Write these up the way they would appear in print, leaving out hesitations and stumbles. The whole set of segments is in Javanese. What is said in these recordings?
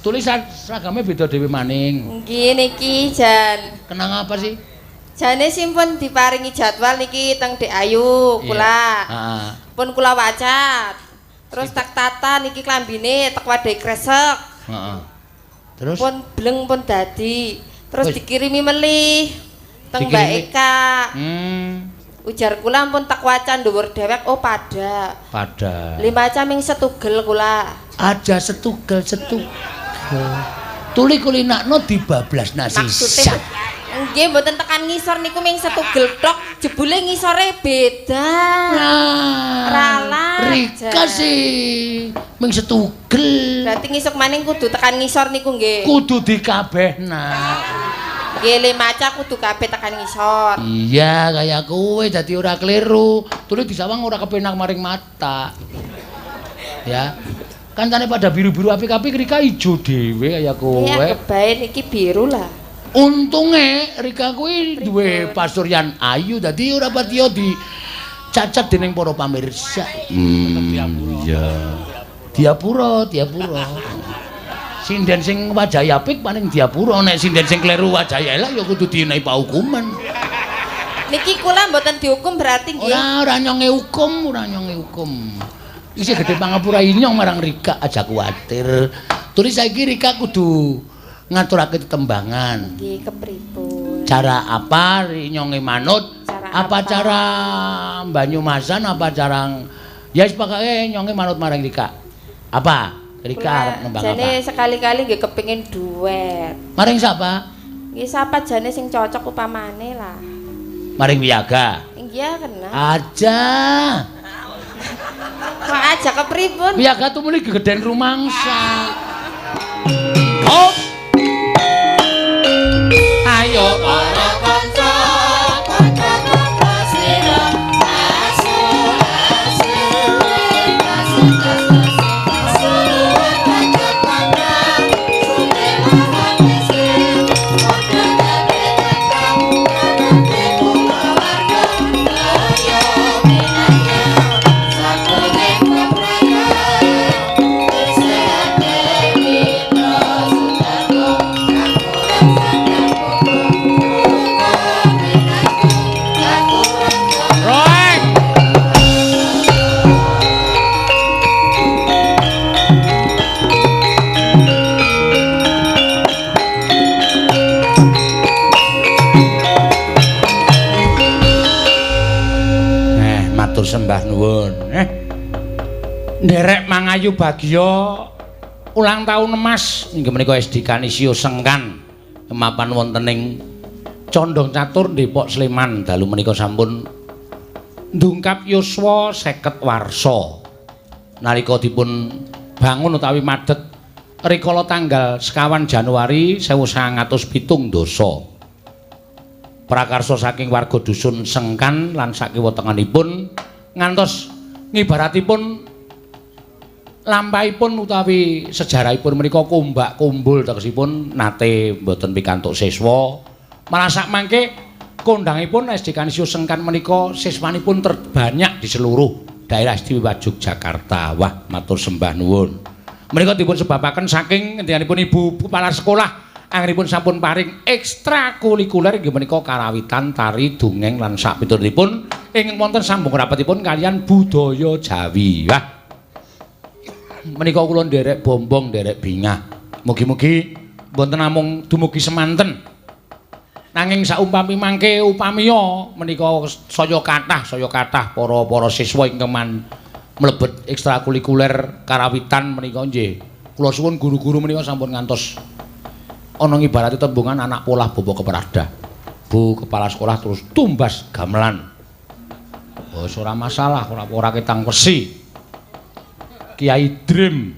tulisan seragamnya beda dhewe maning. Nggih niki jan. Kenang apa sih? Jane simpun diparingi jadwal niki teng Dek Ayu kula. Heeh. Pun kula wacat. Terus tak tata niki klambine tak wadai kresek. Heeh. Terus pun bleng pun dadi. Terus dikirimi melih teng Mbak Eka. Ujar kula pun tak wacan dhuwur dhewek oh pada. Pada. 5 caming setugel kula. Aja setugel. Tuli kulinakno dibablas nasi. Maksudnya nggih mboten tekan ngisor niku ming setugel tok, jebule ngisore beda. Ralah. Rika sih ming setugel. Berarti ngisuk maning kudu tekan ngisor niku nggih. Kudu dikabehna. Nggih maca kudu kabeh tekan ngisor. Iya kaya kowe dadi ora keliru. Tuli disawang ora kepenak maring mata. Ya. Kancane pada biru-biru apik-apik Rika ijo dhewe kaya kowe. Iya kebae niki biru lah. Untunge Rika kuwi duwe pasuryan ayu dadi ora patiya dicacat dening para pamirsa. Iya. Diapura. Sinden sing wajahe apik paling diapura, nek sinden sing kleru wajahe elek ya kudu dienehi paukuman. Niki kula mboten dihukum berarti nggih. Ora nyonge hukum. Isih gedhe pangapura inyong marang Rika aja kuwatir. Tulis saiki Rika kudu ngaturake tetembangan. Nggih kepripun? Cara apa nyonge manut? Apa cara Banyumasan apa cara ya wis pokoke nyonge manut marang Rika. Apa? Rika arep nembang apa? Jane sekali-kali nggih kepengin duet. Maring sapa? Nggih sapa jane sing cocok upamane lah. Maring Wiyaga. Nggih kena. Aja. Kok aja kepripun? Wiyaga tumuli gegeden rumangsa. Oh. Ayo para kanca sembah nuwun. Nderek Mangayu Bagya ulang tahun emas inggih menika SD Kanisio Sengkan mapan wontening Condong Catur Depok Sleman dalu menika sampun ndungkap yuswa 50 warsa nalika dipun bangun utawi madeg rikala tanggal 1 Januari 1907 dosa. Prakarsa saking warga dusun Sengkan lan sakiwa tengenipun ngantos ngibaratipun lampahipun utawi sejarahipun menika kumbak kumbul tegesipun nate mboten pikantuk siswa malah sak mangke kondhangipun SD Kanisio Sengkan menika siswanipun terbanyak di seluruh daerah istimewa Yogyakarta. Wah matur sembah nuwun. Menika dipun sebabaken saking ngendikipun Ibu Kepala Sekolah anggenipun sampun paring ekstrakurikuler inggih menika karawitan, tari, dongeng lan sapiturutipun ingkang wonten sambung rapetipun kalian budaya Jawi. Wah. Menika kula nderek bombong, nderek bingah. Mugi-mugi mboten namung dumugi semanten. Nanging saumpami mangke upamiya menika saya kathah para siswa ingkang mlebet ekstrakurikuler karawitan menika nggih. Kula suwun guru-guru menika sampun ngantos ana ngibarati tembungan anak polah bobo keperada. Bu kepala sekolah terus tumbas gamelan. Oh, ora masalah, ora ketang wesi. Kiai Dream.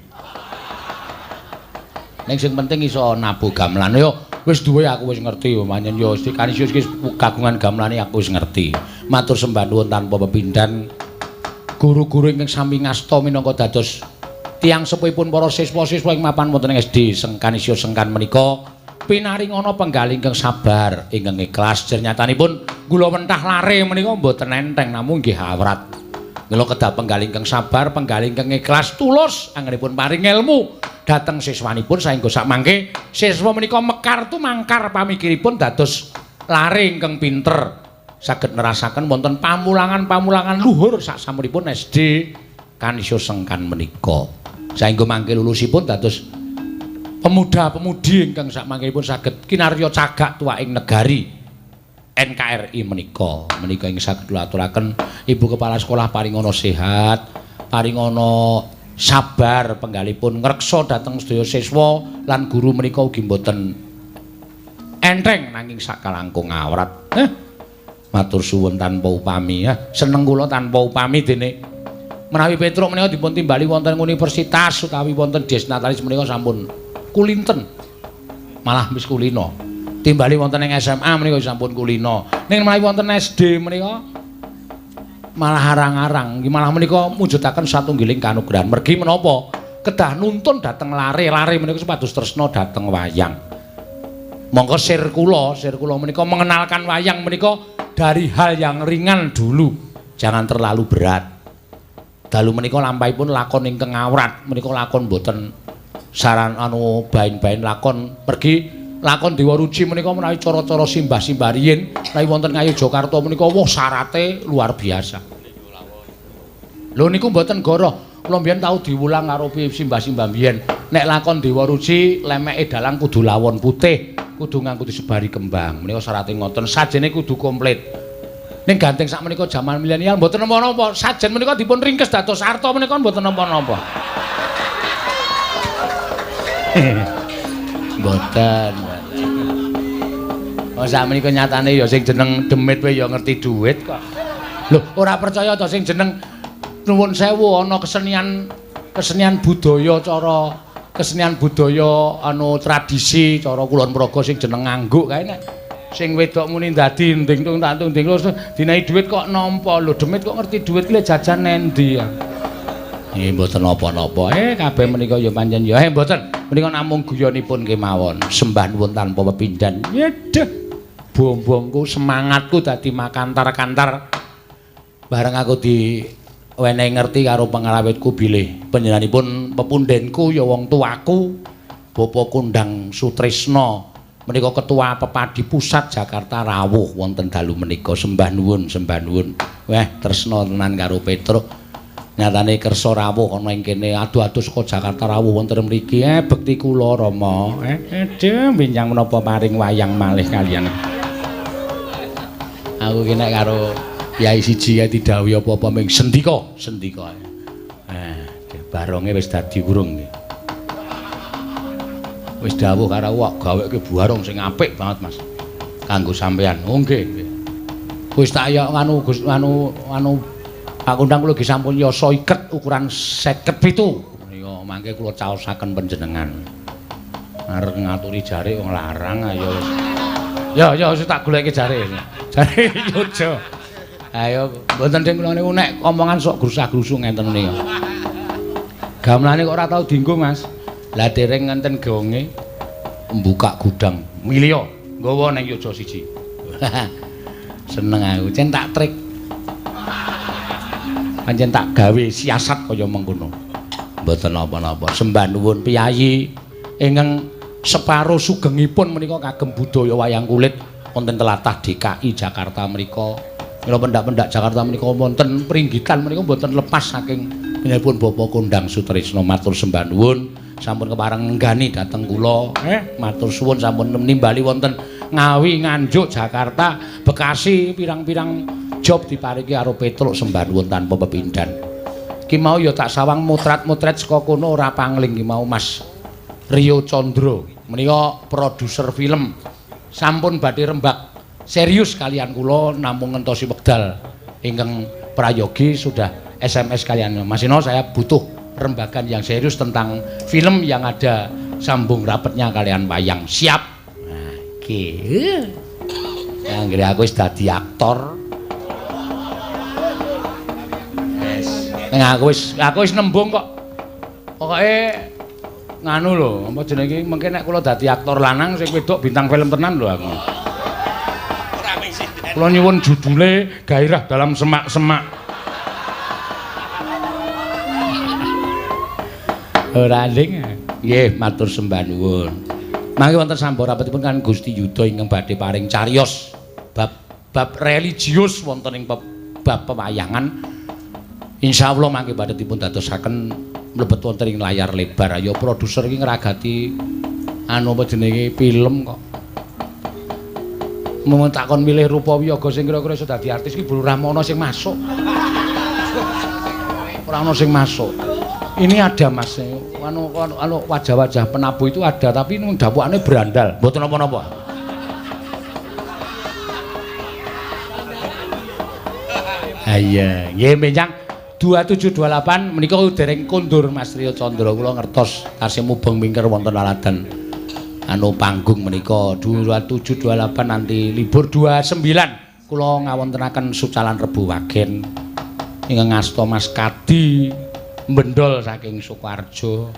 Ning sing penting iso nabuh gamelan. Yo wis duwe aku wis ngerti manyen yo SD Kanisio iki kagungan gamelane aku wis ngerti. Matur sembah nuwun tanpa pepindhan. Guru-guru ingkang sami ngasta minangka dados tiyang sepuhipun para siswa-siswa ing mapan wonten ing SD Kanisio Sengkan menika pinaringana penggal ingkang sabar, ingkang ikhlas. Nyatanipun kula wentah lare menika mboten enteng namung nggih awrat. Mila kedah penggal ingkang sabar, penggal ingkang ikhlas tulus anggenipun paring ilmu dhateng siswanipun saengga sakmangke siswa menika mekar tumangkar pamikiripun dados lare ingkang pinter saged nerasaken wonten pamulangan-pamulangan luhur saksamunipun SD Kanisya Sengkan menika saengga mangke lulusipun dados pemuda-pemudi ingkang sakmangkenipun saged kinarya cagak tuwaking negari NKRI menika ing saged kula aturaken Ibu Kepala Sekolah paringana sehat paringana sabar penggalipun ngreksa dhateng sedaya siswa lan guru menika ugi mboten enteng nanging sakalangkung awrat matur suwun tanpa upami seneng kula tanpa upami dene menawi Petruk menika dipun timbali wonten universitas utawi wonten Desnatalis menika sampun kulinten malah wis kulino timbali wonten ing SMA menika sampun kulino ning menawi wonten SD menika malah arang-arang malah menika mujudaken satunggiling kanugrahan mergi menapa kedah nuntun dhateng lare menika supados tresna dhateng wayang monggo sir kula menika mengenalkan wayang menika dari hal yang ringan dulu jangan terlalu berat dalu menika lampahipun lakon ingkang awrat menika lakon boten saran bain-bain lakon pergi lakon Dewa Ruci menika menawi cara-cara simbah-simbah riyin menawi wonten Ngayogyakarta menika wah syarate luar biasa. Lho niku mboten goroh. Kula mbiyen tau diwulang karo simbah-simbah mbiyen. Nek lakon Dewa Ruci lemeke dalang kudu lawon putih, kudu nganggo disebari kembang. Menika syarate ngoten, sajene kudu komplit. Ning ganteng sak menika jaman milenial mboten napa-napa. Sajen menika dipun ringkes dados arta menika mboten napa-napa. Mboten. Oh sak menika nyatane ya sing jeneng demit wae ya ngerti dhuwit kok. Lho, ora percaya to sing jeneng nuwun sewu ana kesenian budaya kesenian budaya tradisi cara Kulon Progo sing jeneng ngangguk kae nek sing wedok muni dadi nding-tung tantung nding terus dinahi dhuwit kok nampa lho demit kok ngerti dhuwit ki jajan nendi ya mboten napa-napa kabeh menika ya pancen ya mboten menika namung guyonipun kemawon sembah nuwun tanpa pepindhan yedeh bombongku semangatku dadi makantar-kantar bareng aku diwenehi ngerti karo pengrawitku bilih panjenenganipun pepundhenku ya wong tuaku Bapak Kundang Sutrisno menika ketua Pepadi Pusat Jakarta rawuh wonten dalu menika sembah nuwun weh tresna tenan karo Petruk nyatane kersa rawuh ana ing kene adu-adu saka Jakarta rawuh wonten mriki bekti kula Rama binjang menapa paring wayang malih kaliyan aku ki nek karo Kyai siji kae didhawuhi apa-apa ming sendika baronge wis dadi urung wis dawuh karo awak gaweke barong sing apik banget Mas kanggo sampean nggih wis tak ya anu Pak Kundang kula nggih sampun yasa iket ukuran 57 menika mangke kula caosaken panjenengan arep ngaturi jare wong larang ayo ya wis tak goleki jare yojo ayo mboten sing kula niku nek omongan sok grusah-grusu ngenten menika gamelane kok ora tau dienggo Mas lah dereng ngenten gonge mbuka gudang milya nggawa ning yojo siji seneng aku cen tak trik pancen tak gawe siasat kaya mengkono mboten napa-napa sembah nuwun piyayi ingkang separo sugengipun menika kagem budaya wayang kulit wonten tlatah DKI Jakarta menika mila pendak-pendak Jakarta menika wonten pringgitan menika mboten lepas saking pinipun Bapak Kundang Sutrisno matur sembah nuwun sampun kepareng nggani dhateng kula matur suwun sampun nimbali wonten Ngawi Nganjuk Jakarta Bekasi pirang-pirang job diparingi karo Petruk sembah nuwun tanpa pepindhan. Ki mau ya tak sawang motret-motret saka kono ora pangling ki mau Mas Rio Condro. Menika produser film. Sampun badhe rembak serius kalian kula namung ngentosi wekdal ingkang prayogi sudah SMS kalian. Mas Ino saya butuh rembagan yang serius tentang film yang ada sambung rapetnya kalian wayang. Siap. Nah, iki. Anggere aku wis dadi aktor. Aku wis nembung kok. Pokoke nganu lho, apa jenenge mengke nek kula dadi aktor lanang sing wedok bintang film tenan lho aku. Ora misi. Kula nyuwun judule Gairah Dalam Semak-semak. Ora nding. Nggih, matur sembah nuwun. Mangke wonten sampurapipun kan Gusti Yuda ingkang badhe paring cariyos bab religius wonten ing bab pewayangan. Insyaallah mangke badhe dipun dadosaken mlebet wonten ing layar lebar. Ayo produser iki ngragati anu apa jenenge film kok. Mun takon milih rupa wiyaga sing kira-kira iso dadi artis iki ora ana sing masuk. Ora ana sing masuk. Ini ada Mas. Anu wajah-wajah penabuh itu ada tapi dapukane berandal. Mboten napa-napa. Iya, nggih menjang 2728 menika dereng kondur Mas Trio Candra kula ngertos tasih mubeng mingkir wonten aladan anu panggung menika 2728 nanti libur 29 kula ngawontenaken sucalan Rebu Wagen ingkang ngasta Mas Kadi Bendol saking Sukoharjo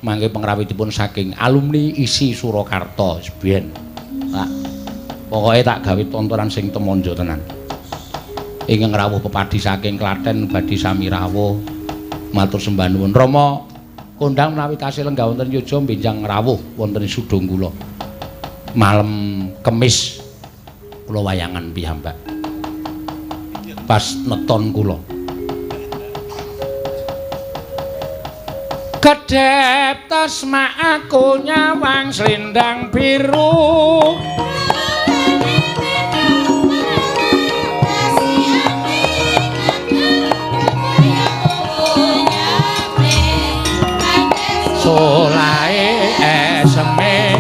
mangke pengrawitipun saking alumni ISI Surakarta sebiyen. Pak pokoke tak gawe tontonan sing temonjo tenan. Ingkang rawuh pepadi saking Klaten badhe sami rawuh. Matur sembah nuwun Rama kondang menawi tasih lenggah wonten Yoja benjang rawuh wonten Sudung kula. Malem Kemis kula wayangan piyambak. Pas neton kula. Kedhep tasma aku nyawang slendang biru. Solae eseme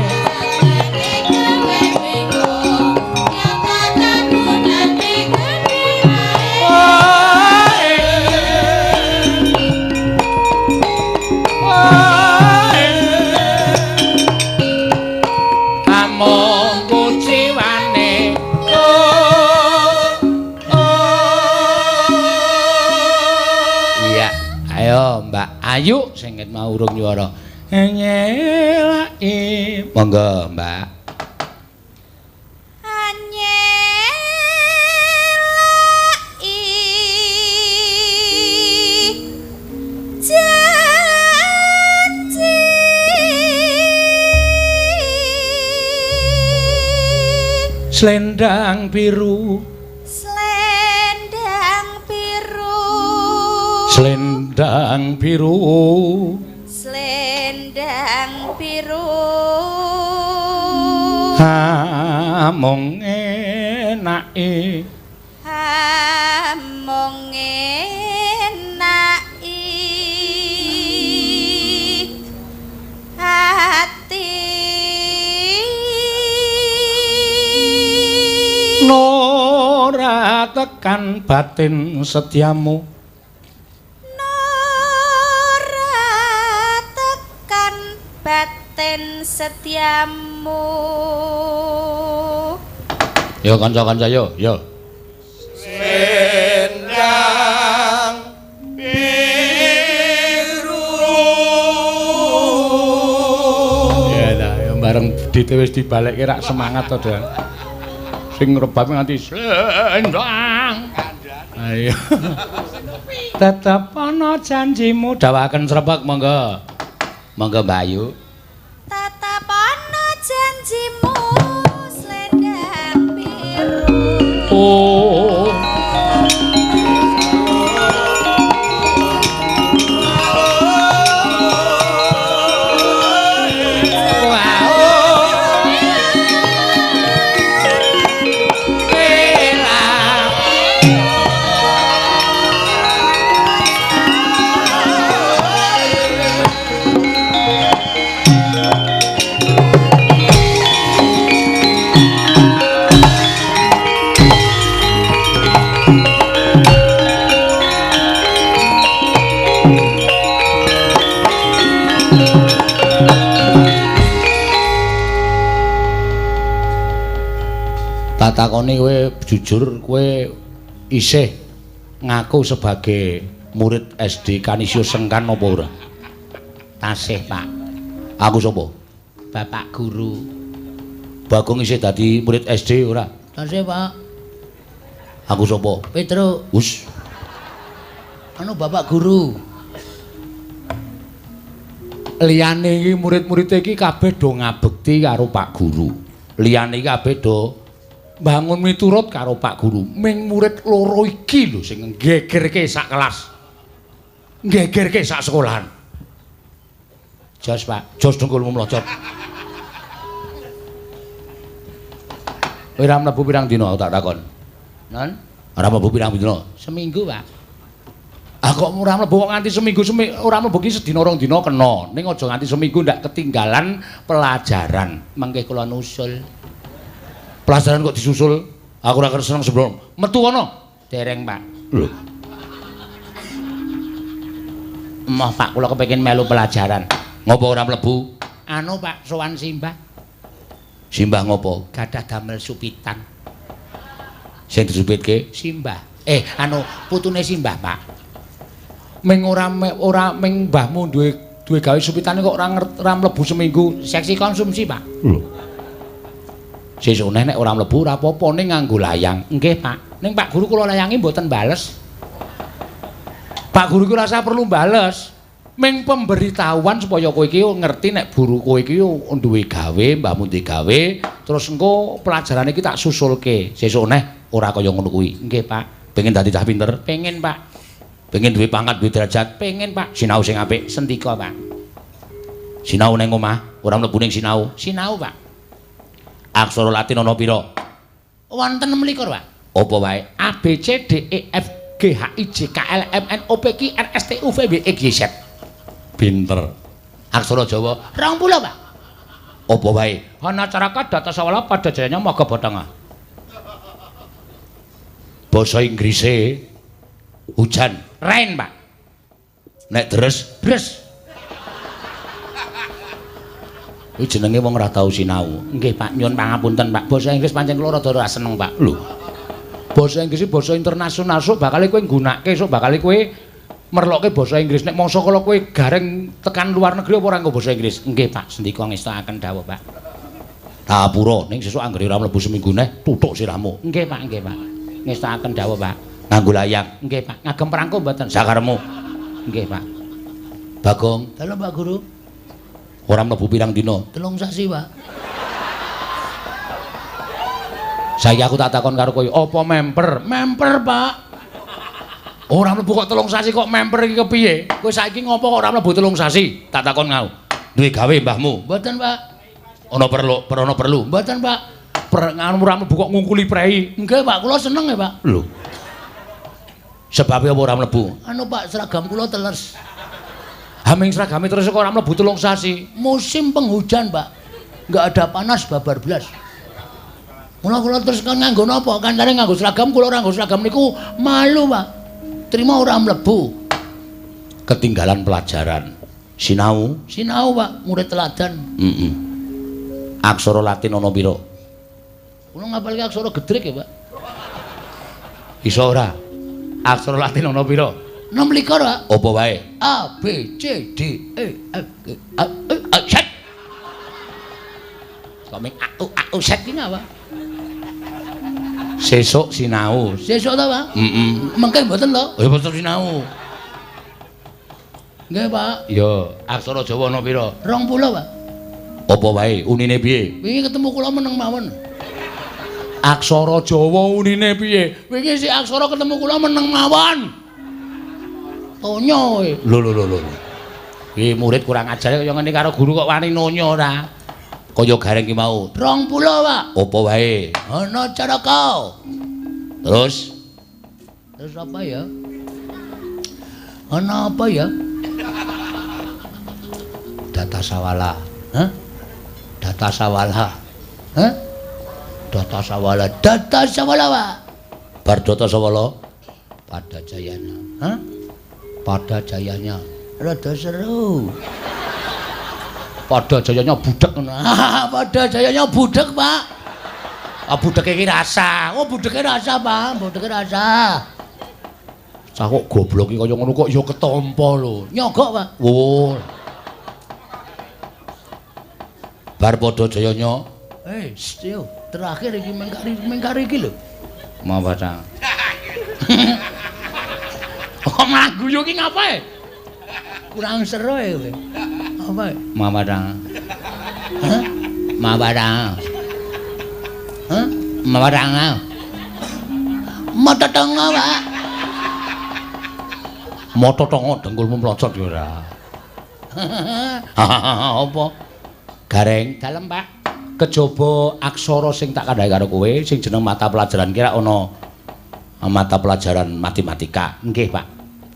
among kuciwane iya ayo Mbak Ayu sing mau urung nyuwara nyelaki monggo Mbak nyelaki janji slendang biru slendang biru slendang biru slendang biru among enake among enake ati nora tekan batin setiamu batin setiamu yo kanca-kanca yo slendang biru ya dah yang bareng dite wis dibalekke rak semangat to Dan sing rebab nganti slendang ayo tetep ana janjimu dawaken srebak monggo Mbak Ayu tetep ana janjimu slendang biru oh takoni kowe jujur kowe isih ngaku sebagai murid SD Kanisius Sengkan apa ora? Tasih, Pak. Aku sapa? Bapak guru. Bagong isih dadi murid SD ora? Tasih, Pak. Aku sapa? Petro. Wus. Anu Bapak guru. Liyane iki murid-murid iki kabeh do ngabekti karo Pak Guru. Liyane iki kabeh do bangun miturut karo Pak Guru. Ming murid loro iki lho sing nggegerke sak kelas. Nggegerke sak sekolahan. Jos, Pak. Jos dengkulmu mlocot. Kowe ora mlebu pirang dina tak takon. Non? Ora mlebu pirang dina? Seminggu, Pak. Ah kok ora mlebu kok nganti seminggu ora mlebu ki sedina rong dina kena. Ning aja nganti seminggu ndak ketinggalan pelajaran. Mangke kula nusul. Pelajaran kok disusul? Aku ora seneng sebelum metu kono. Dereng, Pak. Lho. Emoh, Pak, kula kepengin melu pelajaran. Ngopo ora mlebu? Anu, Pak, sowan Simbah. Simbah ngopo? Gadah damel supitan. Sing disupitke Simbah. Anu putune Simbah, Pak. Ming ora ming mbahmu duwe gawe supitane kok ora mlebu seminggu seksi konsumsi, Pak. Lho. Sesuk nek ora mlebu ora apa-apa ning nganggo layang. Nggih, Pak. Ning Pak Guru kula layangi mboten bales. Pak Guru ki rasa perlu bales. Ming pemberitahuan supaya kowe iki ngerti nek guru kowe iki duwe gawe, mbahmu duwe gawe, terus engko pelajaran iki tak susulke. Sesuk neh ora kaya ngono kuwi. Nggih, Pak. Pengen dadi cah pinter? Pengen, Pak. Pengen duwe pangkat, duwe derajat? Pengen, Pak. Sinau sing apik, sendika, Pak. Sinau ning omah, ora mlebu ning sinau. Sinau, Pak. Aksara Latin ana pira? Wonten 26, Pak. Apa wae? A B C D E F G H I J K L M N O P Q R S T U V W X Y Z. Pinter. Aksara Jawa 20, Pak. Apa wae? Ana caraka datasawala padajayanya maga batanga. Basa Inggrise hujan, rain, Pak. Nek deres, dres. Kuwi jenenge wong ora tau sinau. Nggih, Pak, nyuwun pangapunten, Pak. Basa Inggris pancen kula rada ora seneng, Pak. Lho. Basa Inggris iki basa internasional, sok bakal kowe nggunakake, sok bakal kowe merlokke basa Inggris. Nek mangsa kala kowe gareng tekan luar negeri apa ora nggo basa Inggris? Nggih, Pak, sendika ngestakaken dawuh, Pak. Tapura ning sesuk anggere ora mlebu seminggu neh tutuk sirahmu. Nggih, Pak, nggih, Pak. Ngestakaken dawuh, Pak. Nganggo layang. Nggih, Pak. Ngagem perangko mboten sakaremu. Nggih, Pak. Bagong, dalu Pak Guru. Ora mlebu pirang dina? 3 sasi, Pak. Saiki aku tak takon karo kowe, apa memper? Memper, Pak. Ora mlebu kok 3 sasi kok memper iki kepiye? Kowe saiki ngopo kok ora mlebu 3 sasi? Tak takon ngau. Duwe gawe mbahmu? Mboten, Pak. Ana perlu? Mboten, Pak. Nganu ora mlebu kok ngungkuli prei. Nggih, Pak, kula seneng ya, Pak. Lho. Sebabe apa ora mlebu? Anu, Pak, seragam kula teles. Haming seragame terus kok ora mlebu 3 sasi. Musim penghujan, Pak. Enggak ada panas babar blas. Mula kula terus kan nganggo napa? Kancane nganggo seragam, kula ora nganggo seragam niku malu, Pak. Trima ora mlebu. Ketinggalan pelajaran. Sinau, Pak, murid teladan. Aksara Latin ana pira? Kula ngapalke aksara gedrek ya, Pak. Iso ora? Aksara Latin ana pira? 26, Pak. Apa wae? A B C D E F G H I J. Komeng A U Z iki apa? Sesuk sinau. Sesuk ta, Pak? Mengke mboten to? Ya mboten sinau. Nggih, Pak. Ya, aksara Jawa ana pira? 20, Pak. Apa wae? Unine piye? Wingi ketemu kula meneng mawon. Aksara Jawa unine piye? Wingi si aksara ketemu kula meneng mawon. Tonya kowe. Lho. Iki murid kurang ajar kaya ngene karo guru kok wani nonya ora. Kaya gareng ki mau. 20, Pak. Apa wae? Ana caraka. Terus apa ya? Ana apa ya? Datasawala. Hah? Datasawala. Hah? Datasawala, Pak. Bar Datasawala pada jayanya. Hah? Pada jayanya. Rada seru. Pada jayanya budek ngono. Pada jayanya budek, Pak. Ah budeke iki rasa. Oh budeke rasa, Pak. Budeke rasa. Cah kok goblok iki kaya ngono kok ya ketampa lho. Nyogok, Pak. Oh. Bar pada jayanya. Yo, terakhir iki mengkari iki lho. Mau baca. Kok mlagu yo ki ngapae? Kurang seru ya kowe. Apa? Mawadang. Hah? Mawadang. Hah? Mawadang. Mototongo, Pak. Mototongo dengkulmu mlocot ya ora. Apa? Gareng dalem, Pak. Kejaba aksara sing tak kandhani karo kowe sing jeneng mata pelajaran kira ana mata pelajaran matematika. Nggih, Pak.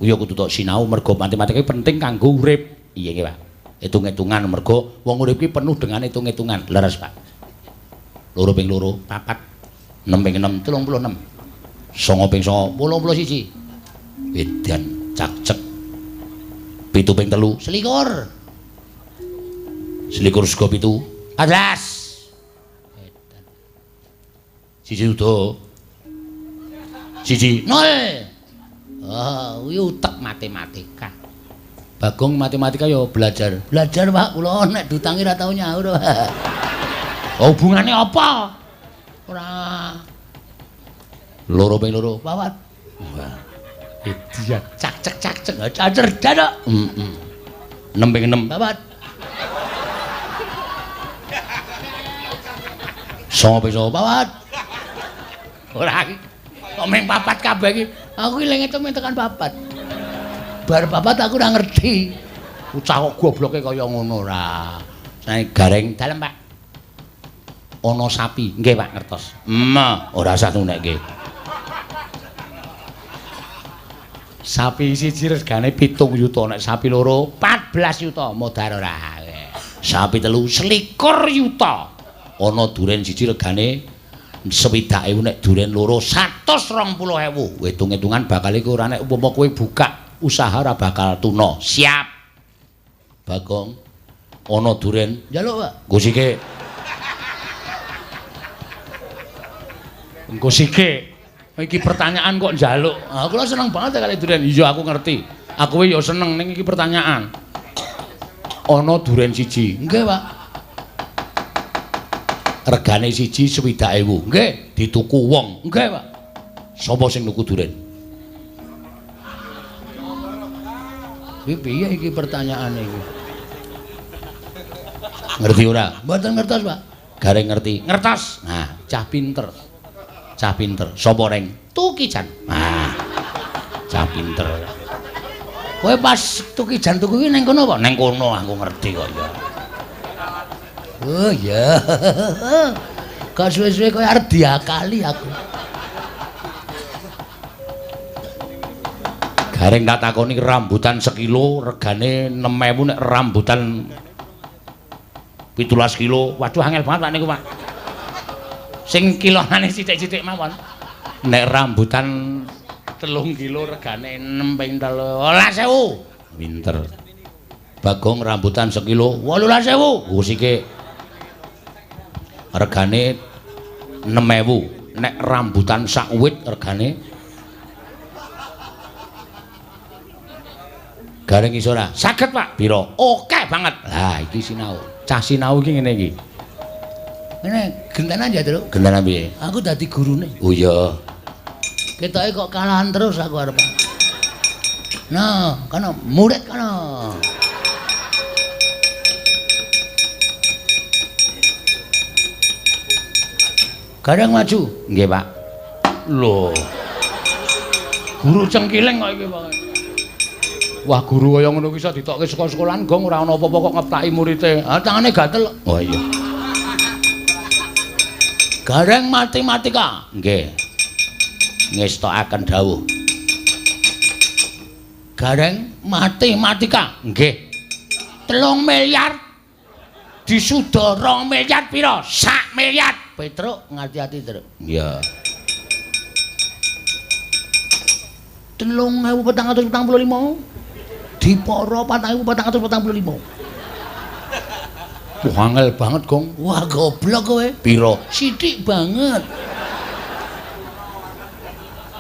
Uya kudu tok sinau mergo matematika penting kanggo urip. Iya nggih, Pak. Hitung-hitungan mergo wong urip iki penuh dengan hitung-hitungan. Leres, Pak. 2 ping 2, 4, 6 ping 6, 36. 9 ping 9, 81. Edan cak-cek. 7 ping 3, 21. 21 sego 7, 14. Edan. Siji udo. Siji 0. Oh, kuwi utek matematika. Bagong matematika ya belajar. Belajar, Pak, kula nek dutangi ra tau nyaur, Pak. Oh, hubungane apa? Ora. 2 ping 2, pawat. Wah. Dia cak-cek cacer dadak. 6 ping 6, pawat. 9 ping 9, pawat. Ora iki. Kok meng papat kabeh iki. Aku ilang itu tekan papat. Bar papat aku ora ngerti. Ucah kok gobloke kaya ngono ora. Sae gareng dalem, Pak. Ana sapi. Nggih, Pak, ngertos. Ora usah tunekke. Sapi siji regane 7 yuta, nek sapi loro 14 yuta, modar ora. Sapi telu 21 yuta. Ana duren siji regane 60.000, nek duren loro 120.000. Hitung-hitungan bakal iku ora nek umpama kowe buka usaha ora bakal tuna. Siap. Bagong. Ana duren, njaluk, Pak. Nggo sike. Engko sike. Iki pertanyaan kok njaluk. Aku lho seneng banget kali duren. Iya aku ngerti. Aku ya seneng ning iki pertanyaan. Ana duren siji. Nggih, Pak. Regane siji 60.000. Nggih, dituku wong. Nggih, Pak. Sapa sing nuku duren? Piye iki pertanyaane iki? Ngerti ora? Mboten ngertos, Pak. Gareng ngerti. Ngertos. Nah, cah pinter. Cah pinter. Sapa reng? Tukijan. Nah. Cah pinter. Kowe pas Tukijan tuku iki ning kono apa? Ning kono aku ngerti kok ya. Oh ya. Kok suwe-suwe kowe arep diakali aku. Gareng tak takoni rambutan sekilo regane 6.000, nek rambutan 17 kilo. Waduh angel banget Pak niku, Pak. Sing kilonane sithik-sithik mawon. Nek rambutan 3 kilo regane 6 ping 13.000. Pinter. Bagong rambutan sekilo 18.000. Usike regane 6.000. Nek rambutan sak wit regane Gareng iso ora? Saged, Pak. Pira? Oke banget. Lah iki sinau. Cah sinau iki ngene iki. Ngene gentenan ya, Tru? Gentenan piye? Aku dadi gurune. Oh iya. Ketoke kok kalahan terus aku arep. Nah, kana murid kana. Gareng maju. Nggih, Pak. Lho. Guru cengkileng kok iki, Pak. Wah, guru kaya ngono ki iso ditokke saka sekolahan gong ora ana apa-apa kok ngeptaki murite. Ah, tangane gatel. Oh iya. Gareng matematika. Nggih. Ngestokaken dawuh. Gareng matematika. Nggih. 3 miliar disuda 2 miliar pira? 1 miliar. Petruk ngati-ati, Truk. Iya. 3.445. Diporo 4.445. Wah, angel banget, Gong. Wah, goblok kowe. Piro? Sithik banget.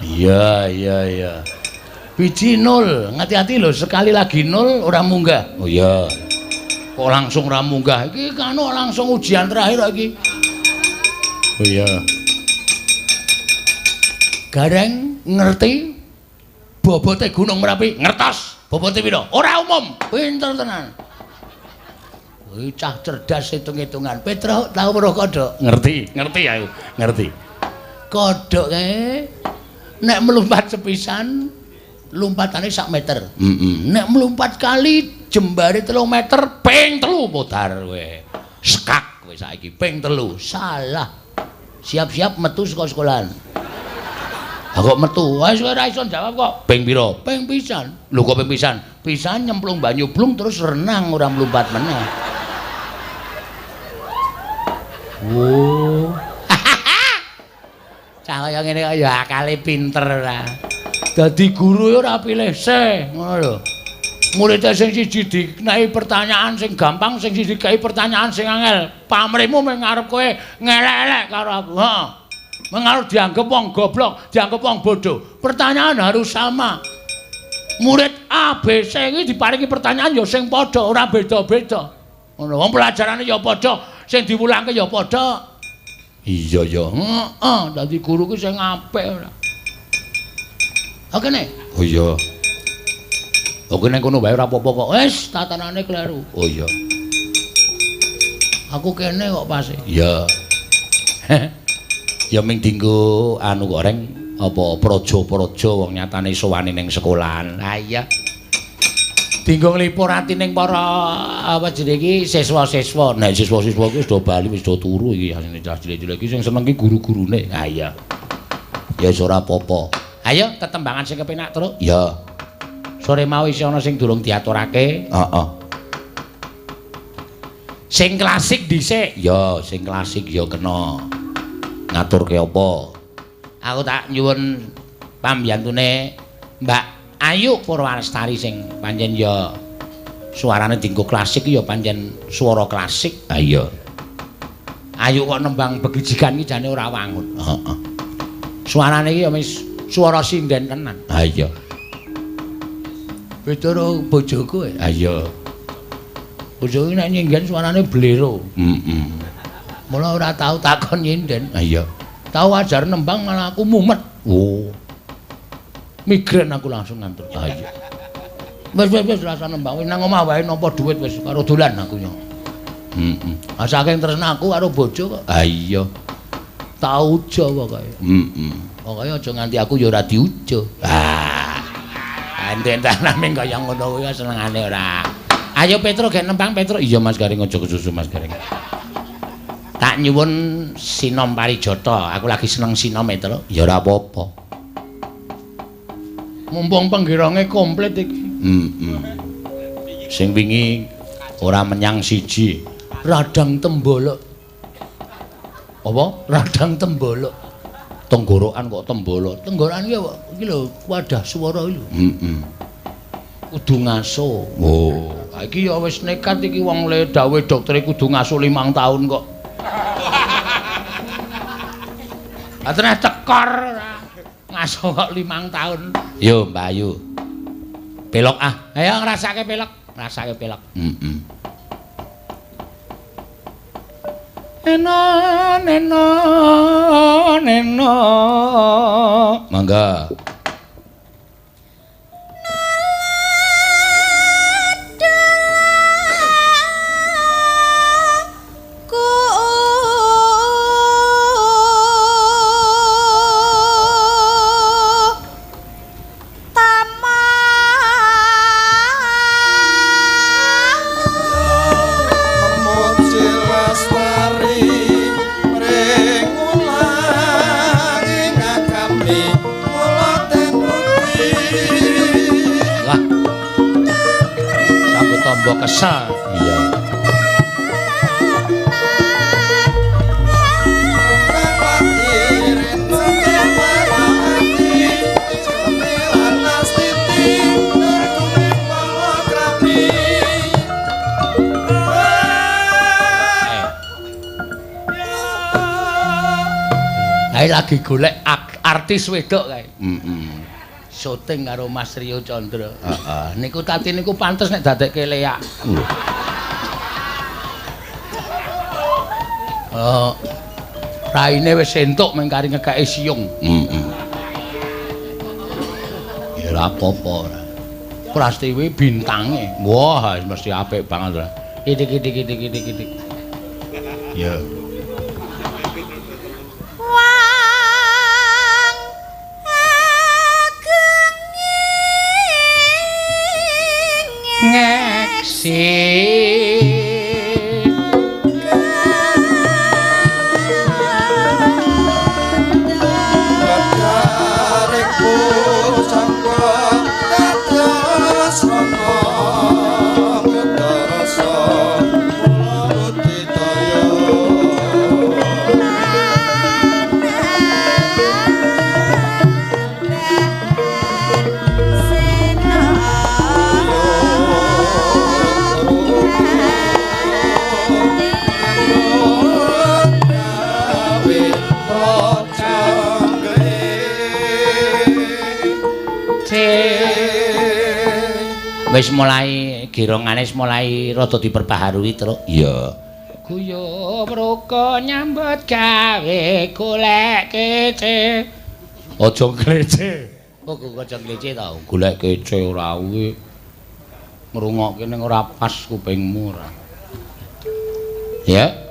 Iya. Biji 0. Ngati-ati lho, sekali lagi 0 ora munggah. Oh iya. Kok langsung ora munggah? Iki kan langsung ujian terakhir iki. Oh iya. Gareng ngerti bobote Gunung Merapi? Ngertos. Bobote piro? Ora umum. Pinter tenan. Cah cerdas hitung-hitungan. Petro tau weruh kodhok? Ngerti aku, ngerti. Kodhok kae nek melumpat sepisan lompatane sak meter. Nek melumpat kali jembare 3 meter ping 3 putar kowe. Sekak kowe saiki ping 3. Salah. Siap-siap metu saka sekolahan. Kok metu? Wis ora iso jawab kok. Ping pira? Ping pisan. Lho kok ping pisan? Pisan nyemplung banyu blung terus renang ora mlumpat meneh. Oh. Cah kaya ngene kok ya akale pinter ora. Dadi guru ora pilih se, ngono lho. Murid sing siji dikenai pertanyaan sing gampang, sing siji dikai pertanyaan sing angel. Pamrihmu mung ngarep kowe ngelek-elek karo aku. Heeh. Mengarep dianggep wong goblok, dianggep wong bodoh. Pertanyaan harus sama. Murid A, B, C iki diparingi pertanyaan ya sing padha, ora beda-beda. Ngono, wong pelajarane ya padha, sing diwulangke ya padha. Iya ya, heeh, dadi guru ku sing apik ora. Oke nek. Oh iya. Oke nek kono wae ora apa-apa kok. Wis tatanane kleru. Oh iya. Aku kene kok pas. Iya. Ya ming dienggo anu kok reng apa praja-praja wong nyatane sowani ning sekolahan. Ha iya. Dienggo nglipur ati ning para apa jenenge iki siswa-siswa. Nek siswa-siswa iki wis do bali wis do turu iki asine cilik-cilik iki sing seneng ki guru-gurune. Ha iya. Ya wis ora apa-apa. Ayo tetembangan sing kepenak terus. Ya. Sore mau isih ana sing durung diaturake. Heeh. Sing klasik dhisik. Ya, sing klasik ya kena. Ngaturke apa? Aku tak nyuwun pambiyantune Mbak Ayu Purwalestari sing pancen ya suarane dienggo klasik ya pancen swara klasik. Ha iya. Ayu kok nembang begijikan iki jane ora wangun. Heeh. Suarane iki ya wis swara sinden tenan. Ha iya. Beda karo bojoku. Ha iya. Bojoku nek nyenggen suarane blero. Heeh. Mula ora tau takon nyinden. Ha iya. Tau ajar nembang malah aku mumet. Oh. Migren aku langsung ngantuk. Ha iya. Wis rasa nembang wis nang omah wae nampa dhuwit wis karo dolan aku yo. Heeh. Saking tresnaku karo bojo kok. Ha iya. Tau ujo pokoke. Heeh. Pokoke aja nganti aku ya ora diujo. Enten-enten ming kaya ngono kuwi senengane ora. Ayo Petro gek nembang Petro. Iya Mas Garing aja kesusu Mas Garing. Tak nyuwun sinom parijata. Aku lagi seneng sinom Petro. Ya ora apa-apa. Mumpung penggironge komplit iki. Sing wingi ora menyang siji. Radang tembolok. Apa? Radang tembolok. Tenggorokan kok tembolok. Tenggorokan iki lho wadah swara iki lho. Kudu ngaso. Oh, iki ya wis nekat iki wong le dawuh dokter kudu ngaso 5 tahun kok. Aturane cekor ora. Ngaso kok 5 tahun. Yo Mbak Ayu. Pelok ah. Ayo ngrasake pelok, ngrasake pelok. Neno. Mangga. Mbok kesal. Iya. Kae lagi golek artis wedok kae. Syuting karo Mas Rio Chandra. Heeh. Niku tati niku pantes nek dadekke leak. Raine wis entuk mung kari ngekake siung. Ya ora apa-apa. Prastiwi bintange. Wah, mesti apik banget ora. Idik. Ya. Wang ageng Ngeksi. Wis mulai girongane mulai rada diperbaharui terus. Iya. Guyu mruko nyambut gawe golek kece. Aja klece. Kok aja klece ta? Golek kece ora kuwi. Ngrungokke ning ora pas kupingmu ora. Ya.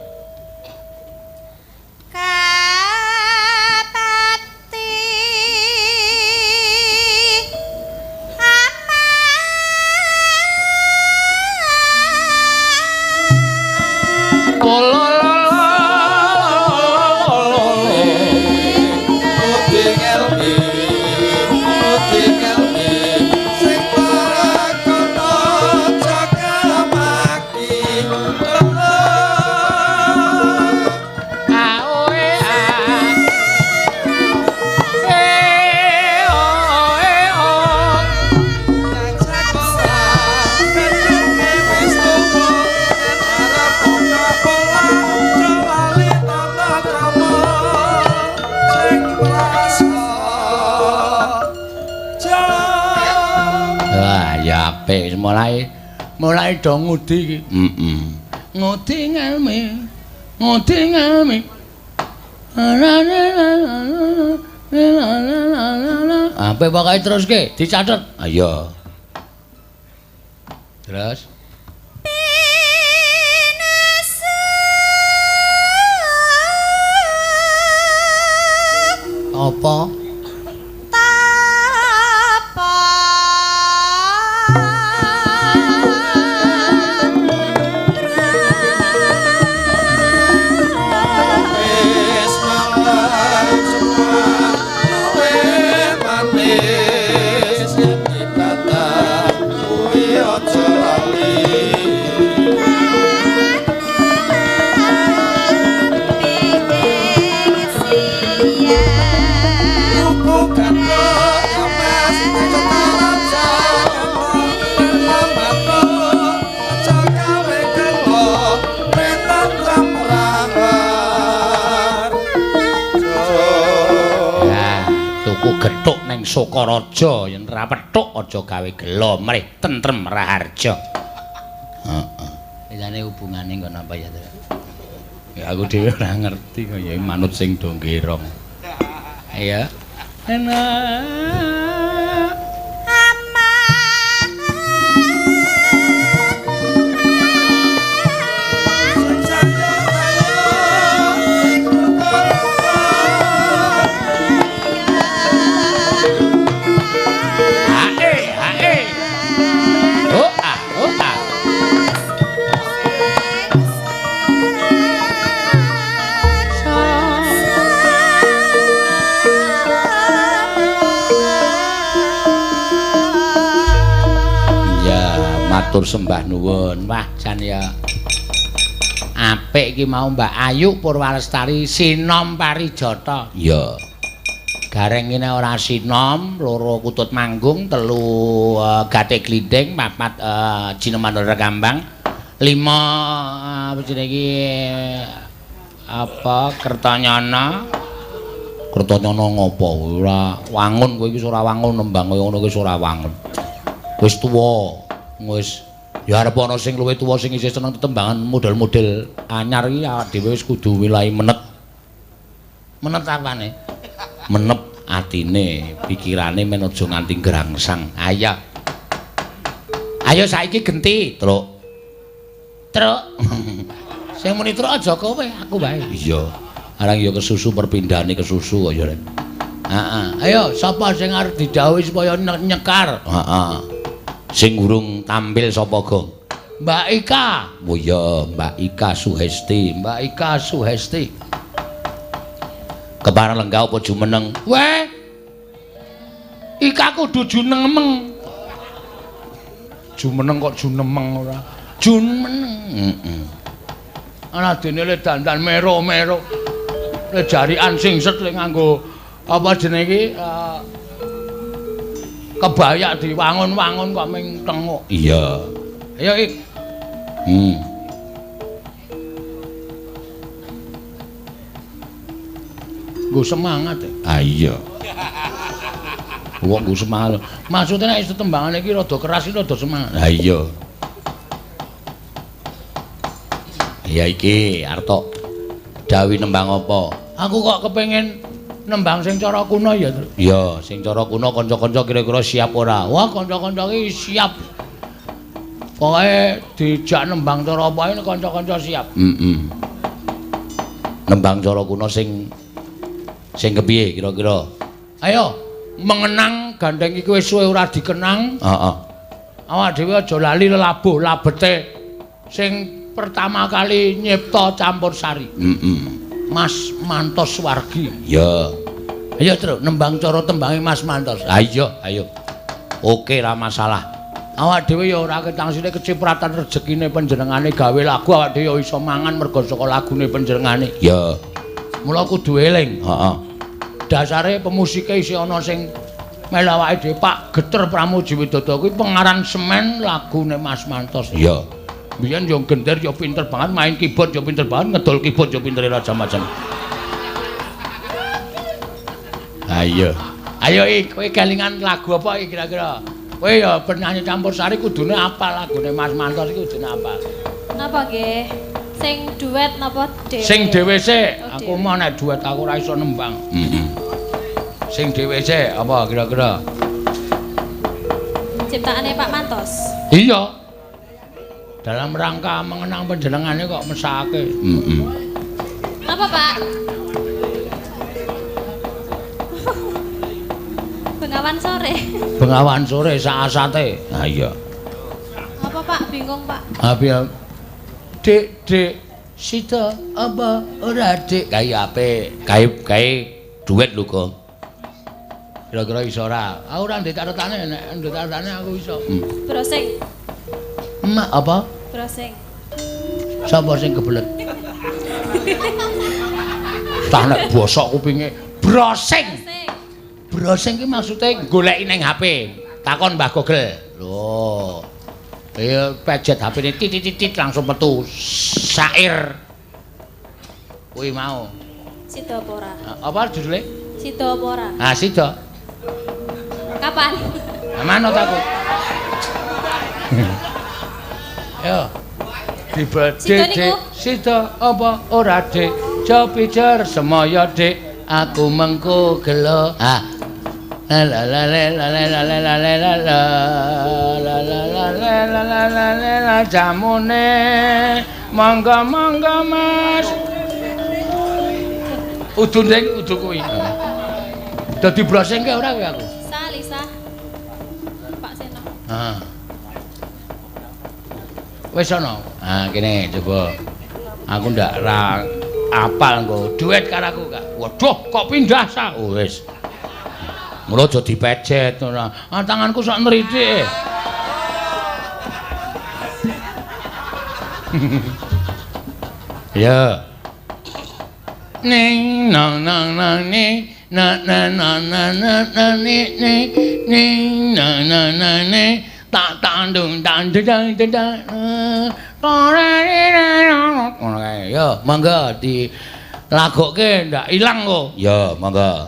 Mulai do ngudi iki. Ngudi ngalme. Apa pokoke terus ke dicatet. Ayo. Terus apa? Gethuk ning Sokaraja yen ra pethuk aja gawe gelo mrih tentrem raharja. Heeh. Liyane hubungane ngono apa ya, Tru? Ya aku dhewe ora ngerti kaya manut sing do ngerong. Iya. Enak. Matur sembah nuwun. Wah, jan ya apik iki mau Mbak Ayu Purwalestari Sinom Parijata. Ya. Gareng ngene ora sinom, loro kutut manggung, telu gathik glinding, papat jineman rekambang, lima apa jenenge iki apa Kertanyana. Kertanyana ngopo? Ora wangun kowe iki ora wangun nembang kaya ngono iki ora wangun. Wis tuwa. Wis ya arep ana sing luwih tuwa sing isih seneng tetembangan model-model anyar iki awak dhewe wis kudu wilahi menet. Menet apane? Menep atine, pikirane men aja nganti grangsang. Ayo. Ayo saiki genti, Truk. Truk. Sing muni truk aja kowe, aku wae. Iya. Arang ya kesusu perpindahane kesusu kok ya. Heeh. Ayo sapa sing arep didhawuhi supaya nyekar? Heeh. Sing urung tampil sapa, Gong? Mbak Ika. Oh iya, Mbak Ika Suhesti, Mbak Ika Suhesti. Kepareng lenggah apa jumeneng? Weh. Ika kudu junemeng. Jumeneng kok junemeng ora? Jumeneng. Heeh. Ana dene le dandan mero-mero. Le jarikan sing set le nganggo apa jenenge iki? Kebaya diwangun-wangun kok ming tenguk. Iya. Ayo Ik. Nggo semangat. Ah iya. Wong nggo semangat. Maksudnya nek tetembangane iki rada keras iki rada semangat. Ah iya. Ya iki arep dawi nembang apa? Aku kok kepengin nembang sing cara kuno ya. Iya, sing cara kuno kanca-kanca kira-kira siap ora? Wah, kanca-kanca iki siap. Pokoke dijak nembang cara apa ae kanca-kanca siap. Nembang cara kuno sing kepiye kira-kira? Ayo, mengenang gandeng iki wis suwe ora dikenang. Heeh. Awak dhewe aja lali lelabuh labete sing pertama kali nyipta campursari. Mas Mantos Wargi. Ya. Ayo terus nembang cara tembange Mas Mantos. Ha iya, ayo. Oke, ra masalah. Awak dhewe ya ora ketangsine kecipratan rezekine panjenengane gawe lagu awak dhewe ya iso mangan mergo saka lagune panjenengane. Ya. Mula kudu eling. Heeh. Dasare pemusike isih ana sing melu awake dhewe Pak Geter Pramuji Widodo kuwi pengaran semen lagune Mas Mantos. Iya. Biyen yo gender yo pinter banget, main keyboard yo pinter banget, ngedol keyboard yo pinter macam-macam. Ayo. Ayo iki kowe kelingan lagu apa iki kira-kira? Kowe ya penyanyi campursari kudune apal lagune Mas Mantos iki kudune apal. Napa nggih? Sing duet napa dhewe? Sing dhewe sik. Aku mau nek duet aku ora iso nembang. Sing dhewe sik apa kira-kira? Ciptaane Pak Mantos. Iya. Dalam rangka mengenang panjenengane kok mesake. Apa, Pak? Bengawan sore. Bengawan sore saasate. Ha iya. Apa, Pak? Bingung, Pak. Ha piye? Dik, sida apa ora Dik? Kae apik. Kae duet lho, Gong. Kira-kira iso ora? Aku ora ndek catetane, nek ndek catetane aku iso. Brosing. Emak apa? Brosing. Sapa sing kebelet? Tak nek bosok kupinge brosing. Brosing ki maksude goleki ning HP. Takon Mbah Google. Lho. Ya pejet HP-ne titit langsung metu syair. Kuwi mau. Sida apa ora? Apa judule? Sida apa ora? Ah, sida. Kapan? Manut aku. Yo. Dibedhe sida apa ora Dik? Jopijer semaya Dik, aku mengko gelo. Ah. La la la la la la la la la la la la la la jamune mangga Mas. Udu ning udu kuwi. Dadi brosing ke ora kowe aku? Salisa. Pak Seno. Heeh. Wis ana. Ah kene coba. Aku ndak ra apal engko duet karo aku Kak. Waduh kok pindah sa. Oh wis. Mula aja dipejet ora. Ah tanganku sok nritik. Ya. Ning nang nang nang ni na na na na na na ni ni ning na na na ni tak tandung tandung tandung. Ngono kae. Yo, monggo dilagokke ndak ilang kok. Ya, monggo.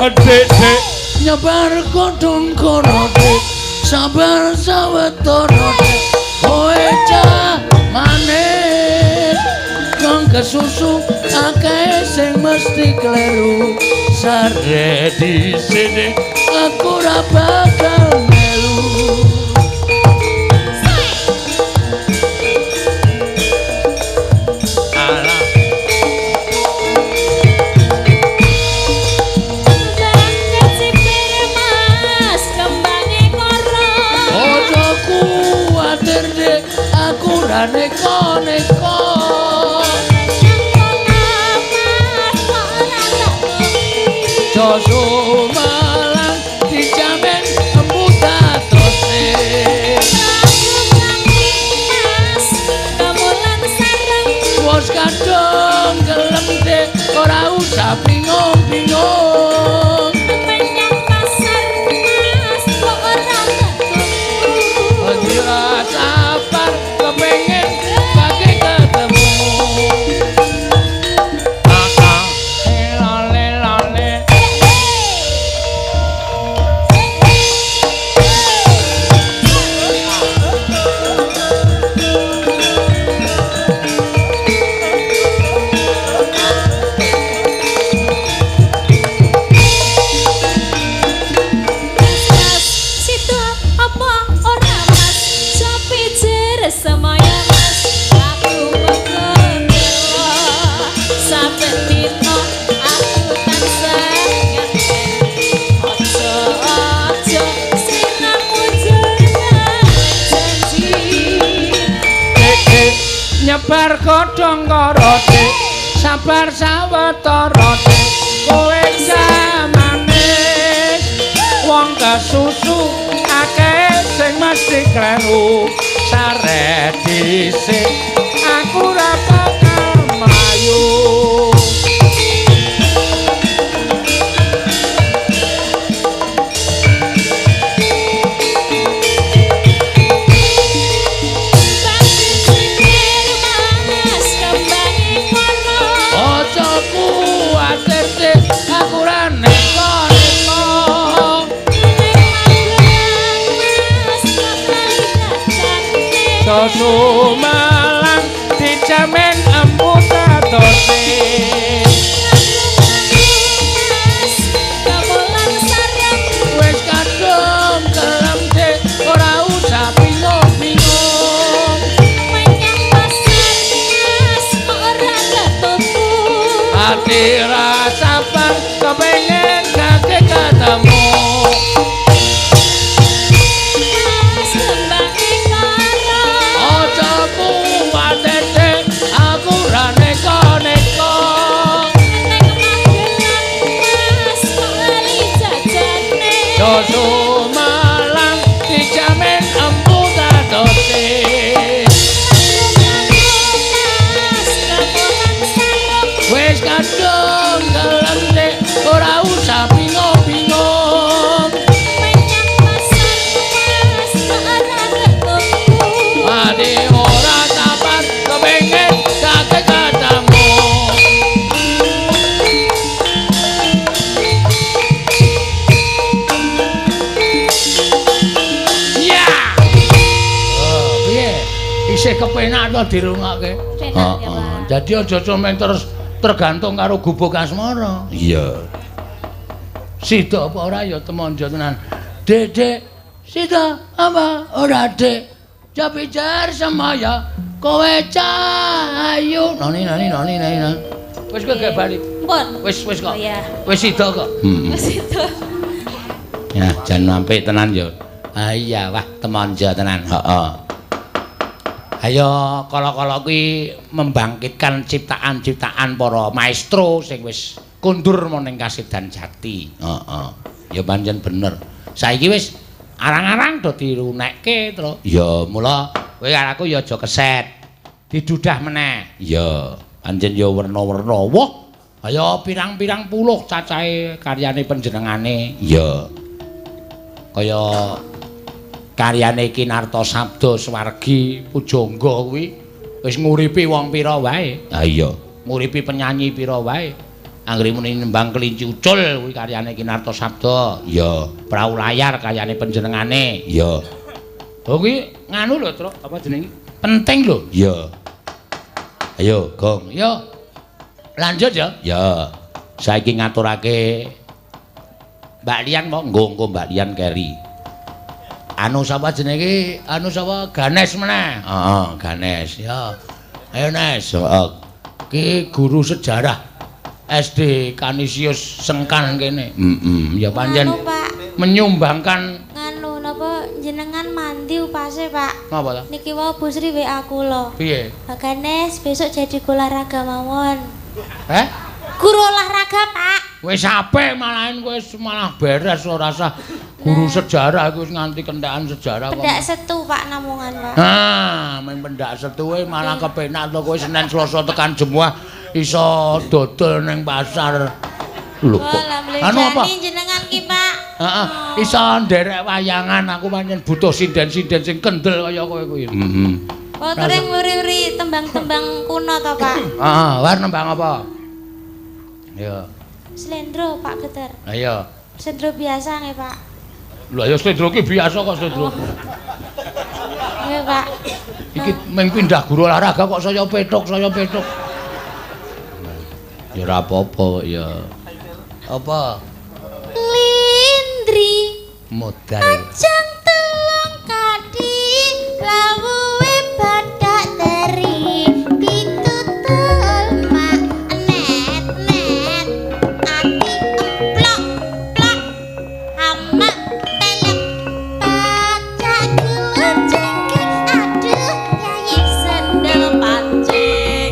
Dik dik nyebar godhong kono dik sabar sawetara dik kowe cah manis wong kesusu akeh sing mesti kleru sare di sini aku ora bakal melu neko-neko Joso malang dijamin embuta tose Wos kadung gelem dek ora usah bingung-bingung menyang pasar mas kok ora Ora sabar kepengen bagi ketemu nyebar godhong karo dik sabar sawetara dik kowe jamanis wong kesusu akeh sing mesti kleru sare dhisik aku ora bakal mlayu Joso malang dijamin embuta tose wis kadung gelem dik ora usah bingung-bingung menyang pasar mas kok ora ketuku ati ra sabar kepengen gak ketemu Joso malang dijamin embuta tose wis kadung gelem dik ora usah bingung-bingung menyang pasar mas kok ora ketuku ati ora sabar kepengen gak ketemu isih kepenak to dirungokke. Penak ya, Pak. Dadi aja cuman terus tergantung karo gubuk asmara. Iya. Sida apa ora ya temonjo tenan. Dek, sida apa ora dek? Japijar semaya kowe cahayu. Noni. Wis kowe gak bali. Pun. Wis kok. Oh, ya. Wis sida kok. Wis itu. Ya, jan mampik tenan yo. Ah iya, wah temonjo tenan. Heeh. Ayo kala-kala kuwi membangkitkan ciptaan-ciptaan para maestro sing wis kundur ning Kasidan Jati. Heeh. Ya pancen bener. Saiki wis arang-arang do dirunekke to. Ya mula kowe karo aku ya aja keset. Didudah meneh. Ya, pancen ya werna-werna. Wah, kaya pirang-pirang puluh cacahe karyane panjenengane. Ya. Kaya karyane Ki Narta Sabda Swargi Pujangga kuwi wis nguripi wong pira wae. Ha iya, nguripi penyanyi pira wae. Anggere muni nembang kelinci ucul kuwi karyane Kinarto Sabda. Iya. Prau layar karyane panjenengane. Iya. Oh kuwi nganu lho, Truk. Apa jenenge? Penting lho. Iya. Ayo, Gong. Yo. Lanjut ya. Ya. Saiki ngaturake Mbak Lian mau nggo Mbak Lian keri. Anu sapa jenenge? Anu sapa? Ganes meneh. Heeh, Ganes. Ya. Ayo Nes. Heeh. Ki guru sejarah SD Kanisius Sengkan kene. Ya pancen menyumbangkan nganu napa jenengan mandi upase, Pak. Napa ta? Niki wau Bu Sri WA kula. Piye? Ganes besok jadi olahraga mawon. Guru olahraga, Pak. Wis apik malahan kowe malah beres ora usah guru sejarah iku wis nganti kentekan sejarah kok. Pendak setu, Pak, namungan, Pak. Men pendak setu malah kepenak to kowe Senin Selasa tekan Jumat iso dodol ning pasar. Lho kok. Anu apa? Jenengan ki, Pak. Heeh, iso nderek wayangan aku pancen butuh sinden-sinden sing kendel kaya kowe kuwi. Oh, tering wuri-wuri tembang-tembang kuno to, Pak? Heeh, war nembang apa? Ya. Slendro, Pak Geter. Ayo. Slendro biasa nggih, Pak. Lho ya slendro ki biasa kok slendro. Nggih, Pak. Iki mung pindah guru olahraga kok saya petuk. Ya ora apa-apa ya. Apa? Lindri Modal. ajang telung kadi lawuhe badak teri ditutul mak net ati emplok plok amak telek badak gelejengke aduh yayi sendal pancing.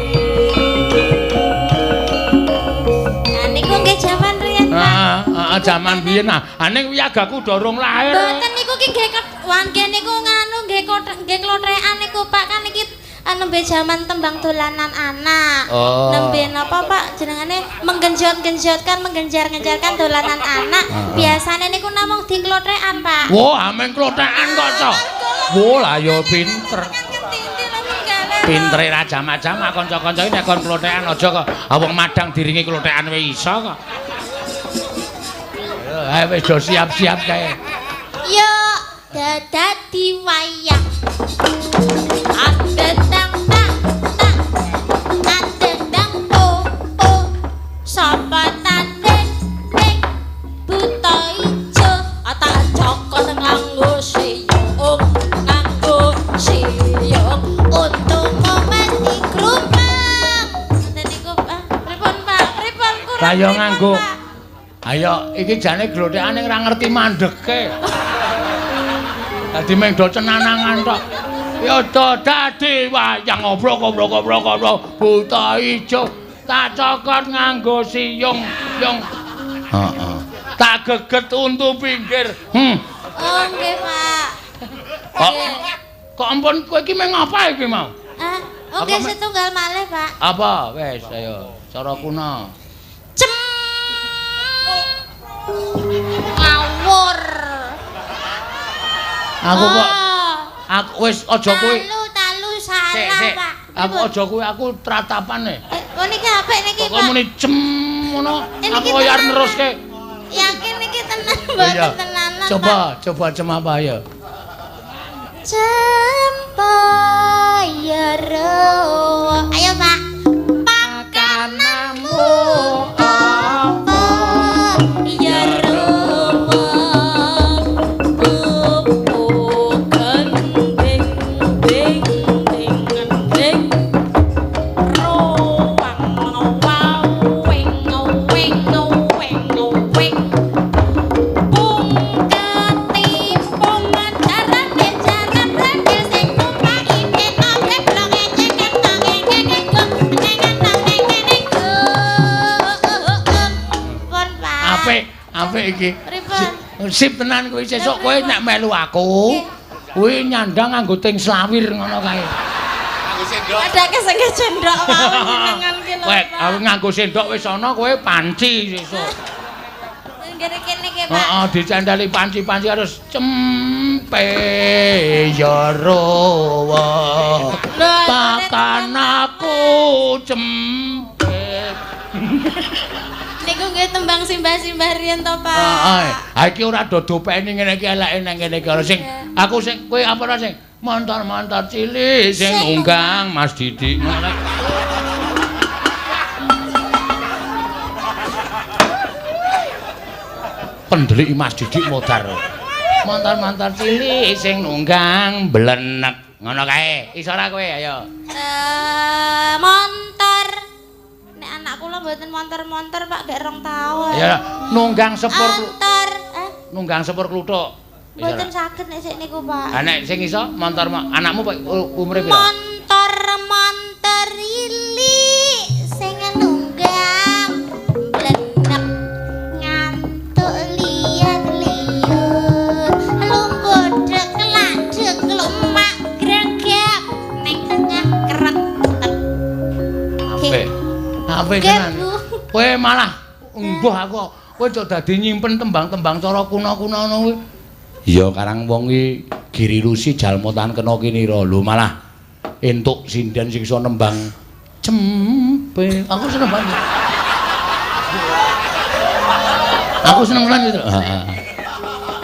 Nah niku nggih jaman riyen, Pak. Jaman biyen ning wiyagaku dorong lahir. Mboten niku ki nggih wangen niku nganu nggih klotrekan niku Pak kan iki nembe jaman tembang dolanan anak. Nembe napa Pak jenengane menggenjot-genjotkan dolanan anak. Biasane niku namung diklotrekan Pak. Wah, ameng klotrekan kok to. Wah, lah ya pinter. Pintere ra jam-jam kanca-kanca iki nek kon klotrekan aja kok wong madang diringi klotrekan wae iso kok. Ayo wis do siap-siap kae. Yo dadi wayang. Adendang tak adendang sapa tanding buta ijo tak cokot nganggo siyung untuk mesti grumang. Ngoten niku pripun Pak? Pripun kurang? Kaya nganggo. Ayo iki jane glothekane ora ngerti mandheke. Dadi meng do cenanangan tok. Ya do dadi wayang obrok buta ijo tak cokot nganggo siyung. Heeh. Tak geget untu pinggir. Oh nggih Pak. Kok ampun kowe iki meng apa iki mau? Oke setunggal malih Pak. Apa? Wes ayo cara kuno. Ngawur. Aku wis aja kowe. Talu salah Pak. Aku aja kowe aku tratapane. Oh niki apik niki Pak. Kok muni cem ngono. Aku oyar neruske. Yakin niki tenan mboten tenanan. Coba cem apa ya? Cempayaro. Ayo Pak. Pakanamu apa? Ya Rama. Bukan ding ding ding ding. Roang wow wing wing wing wing. Pung ketimpung jaran jaran ragil sing tumpah ide tobrek blonge ceket tange kekek Apik iki. Sip tenan kuwi sesuk kowe nek melu aku. Kuwi nyandang nganggo ting slawir ngono kae. Nganggo sendok. Adake sing sendok mawon jenengan ki lho. Wek, aku nganggo sendok wis ana kowe panci sesuk. Nggih kene iki Pak. Heeh, dicandali panci-panci harus cempe ya rawa. Pakan aku cempe. Kang simbah-simbah riyen to, Pak. Heeh. Ha iki ora dodopeni ngene iki eleke nang kene iki sing aku sing kowe apa ora sing montor-montor cilik sing unggang Mas Didik. Pendelik Mas Didik modar. Montor-montor cilik sing nunggang blenek. Ngono kae. Iso ora kowe ayo. Montor. Nek anak kula mboten montor-montor Pak gek 2 tahun. Ya nunggang sepur. Montor. Nunggang sepur kluthuk. Mboten saged nek sik niku Pak. Ha nek sing iso montor anakmu umure piro? Montor cilik sing nunggang blenek ngantuk liat-liut lumpudek ladek lumak gregap ning tengah keret. Apik tenan. Kowe malah mbuh aku kowe cok dadi nyimpen tembang-tembang cara kuna-kuna ngono kuwi. Iya karang wong iki Giri Rusi jalmotan kena kinira lho malah entuk sinden sing iso nembang cempe. Aku seneng banget. Aku seneng banget itu.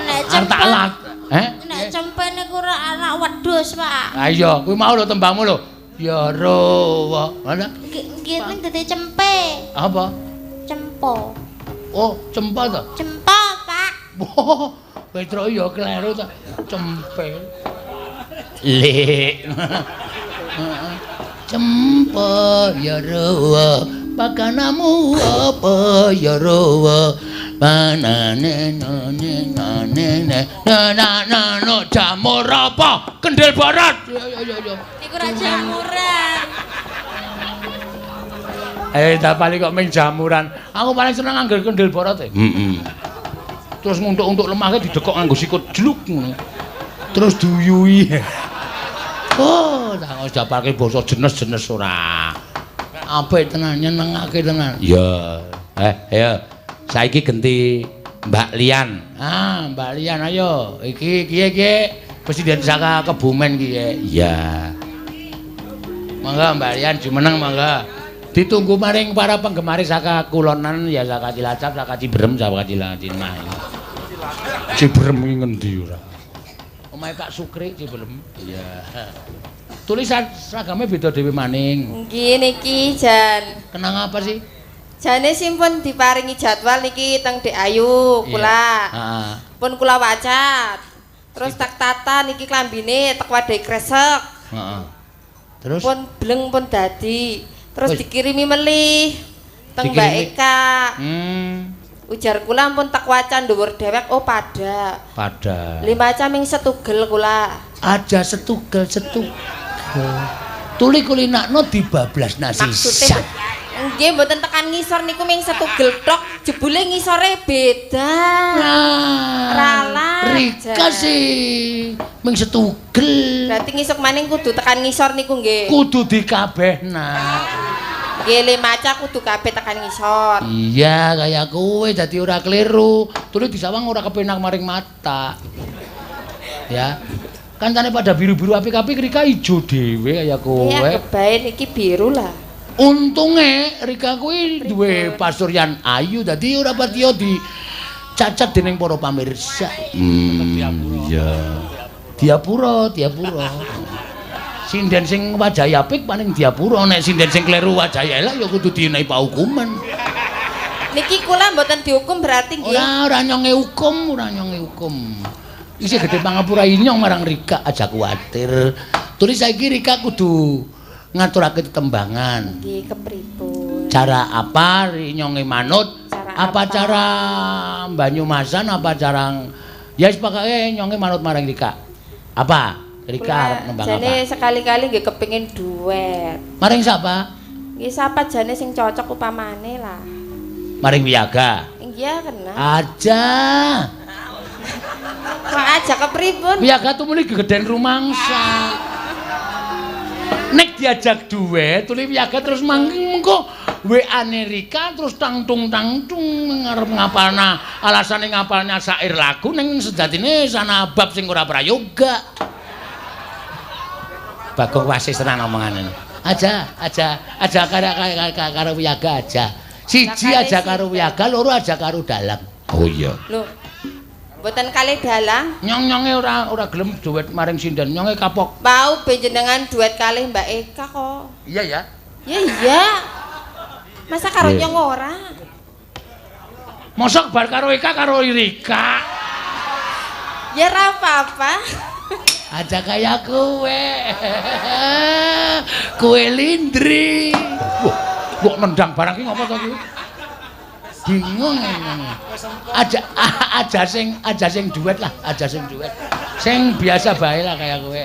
Nek cempe. Nek Eh? cempe niku ora anak wedhus, Pak. Ha iya, kuwi mau lho tembangmu lho. Ya rowo. Mana? Nggih ning dadi cempe. Apa? Cempo. Oh, cempa to? Cempo, Pak. Wah, Petro ya kleru ta. Cempe. Lek. Cempe ya rowo. Pakanamu apa ya rowo. Manane nane nane nana no jamur apa? Kendel barat. Yo. Iku ra jamuran. Tak paling kok ming jamuran. Aku paling seneng nganggo kendel barat. Terus nguntuk-untuk lemahke didekok nganggo sikut jeluk ngono. Terus duyui. Oh, tak wis dapalke basa jenes-jenes ora. Apik tenan nyenengake tenan. Ya. Ayo. Saiki genti Mbak Lian. Mbak Lian ayo. Iki kiye presiden saka Kebumen kiye. Iya. Mangga Mbak Lian jumeneng mangga. Ditunggu maring para penggemar saka Kulonan ya saka Cilacap, saka Ciberem, saka Cilacimah. Ciberem iki ngendi ora? Omahe Pak Sukri Ciberem. Iya. Tulisan seragamnya beda dhewe maning. Nggih niki Jan. Kenang apa sih? Jane simpun diparingi jadwal niki teng Dek Ayu kula. Heeh. Pun kula wacat. Terus tak tata niki klambine tek wadai kresek. Heeh. Terus Pun bleng pun dadi. Terus dikirimi melih teng Mbak Eka. Ujar kula pun tak wacan dhuwur dhewek oh pada. Pada. 5 ming setugel kula. Aja setugel. Tuli kulinakno dibablas nasi. Maksudnya nggih mboten tekan ngisor niku ming setugel tok, jebule ngisore beda. Ralah. Rika sih ming setugel. Berarti ngisuk maning kudu tekan ngisor niku nggih. Kudu dikabehna. Nggih maca kudu kabeh tekan ngisor. Iya kaya kowe dadi ora keliru. Tuli disawang ora kepenak maring mata. Ya. Kancane pada biru-biru apik-apik Rika ijo dhewe kaya kowe. Iya kebae niki biru lah. Untunge Rika kuwi duwe pasuryan ayu dadi ora patiya dicacat dening para pamirsa. Iya. Diapura. Sinden sing wajahe apik paling diapura, nek sinden sing kleru wajahe elek ya kudu dienehi paukuman. Niki kula mboten dihukum berarti nggih. Ora nyonge hukum. Isih gedhe pangapura inyong marang Rika aja kuwatir. Tulis saiki Rika kudu ngaturake tetembangan. Nggih kepripun? Cara apa nyonge manut? Cara Banyumasan apa cara ya wis pokoke nyonge manut marang Rika. Apa? Rika arep nembang apa? Jane sekali-kali nggih kepengin duet. Maring sapa? Nggih sapa jane sing cocok upamane lah. Maring Wiyaga. Nggih kena. Aja. Kok aja kepripun? Wiyaga tumuli gegeden rumangsa. Nek diajak duet, tuli Wiyaga terus mengko WA-ne Rika terus tangtung ngarep ngapalna alasane ngapalnya syair lagu ning sejatine sanabab sing ora prayoga. Bagong wasis tenan omongane. Aja karo Wiyaga aja. Siji aja karo Wiyaga, loro aja karo Dalang. Oh iya. Lho. Mboten kalih Dalang. Nyong-nyonge ora gelem duet maring sinden, nyonge kapok. Mau benjenengan duet kalih Mbak Eka kok. Iya ya. Ya iya. Masa karo nyong ora? Mosok bar karo Eka karo Rika. Ya ora apa-apa. Aja kaya kowe. Kowe Lindri. Wah, kok nendang barang ki ngopo to ki? Bingung ngene. Aja sing duet lah, aja sing duet. Sing biasa bae lah kaya kowe.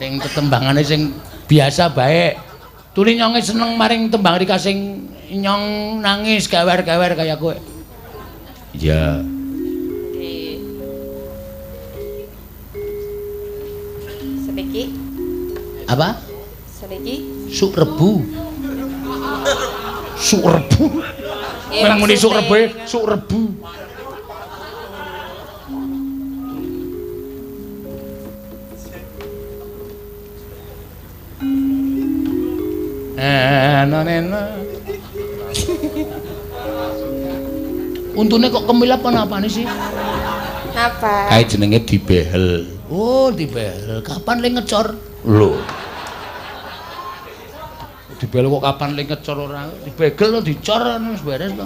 Sing tetembangane sing biasa bae. Tuli nyonge seneng maring tembang Rika sing nyong nangis gawer-gawer kaya kowe. Iya. Seniki. Apa? Seniki. Suk rebu. Suk rebu. Memang muni suk rebu. Nona. Untune kok kemilap kenapa nih sih? Napa? Kae jenenge dibehel. Oh, dibehel. Kapan le ngecor? Lho. Dibehel kok kapan le ngecor ora? Dibegel to dicor wis beres to.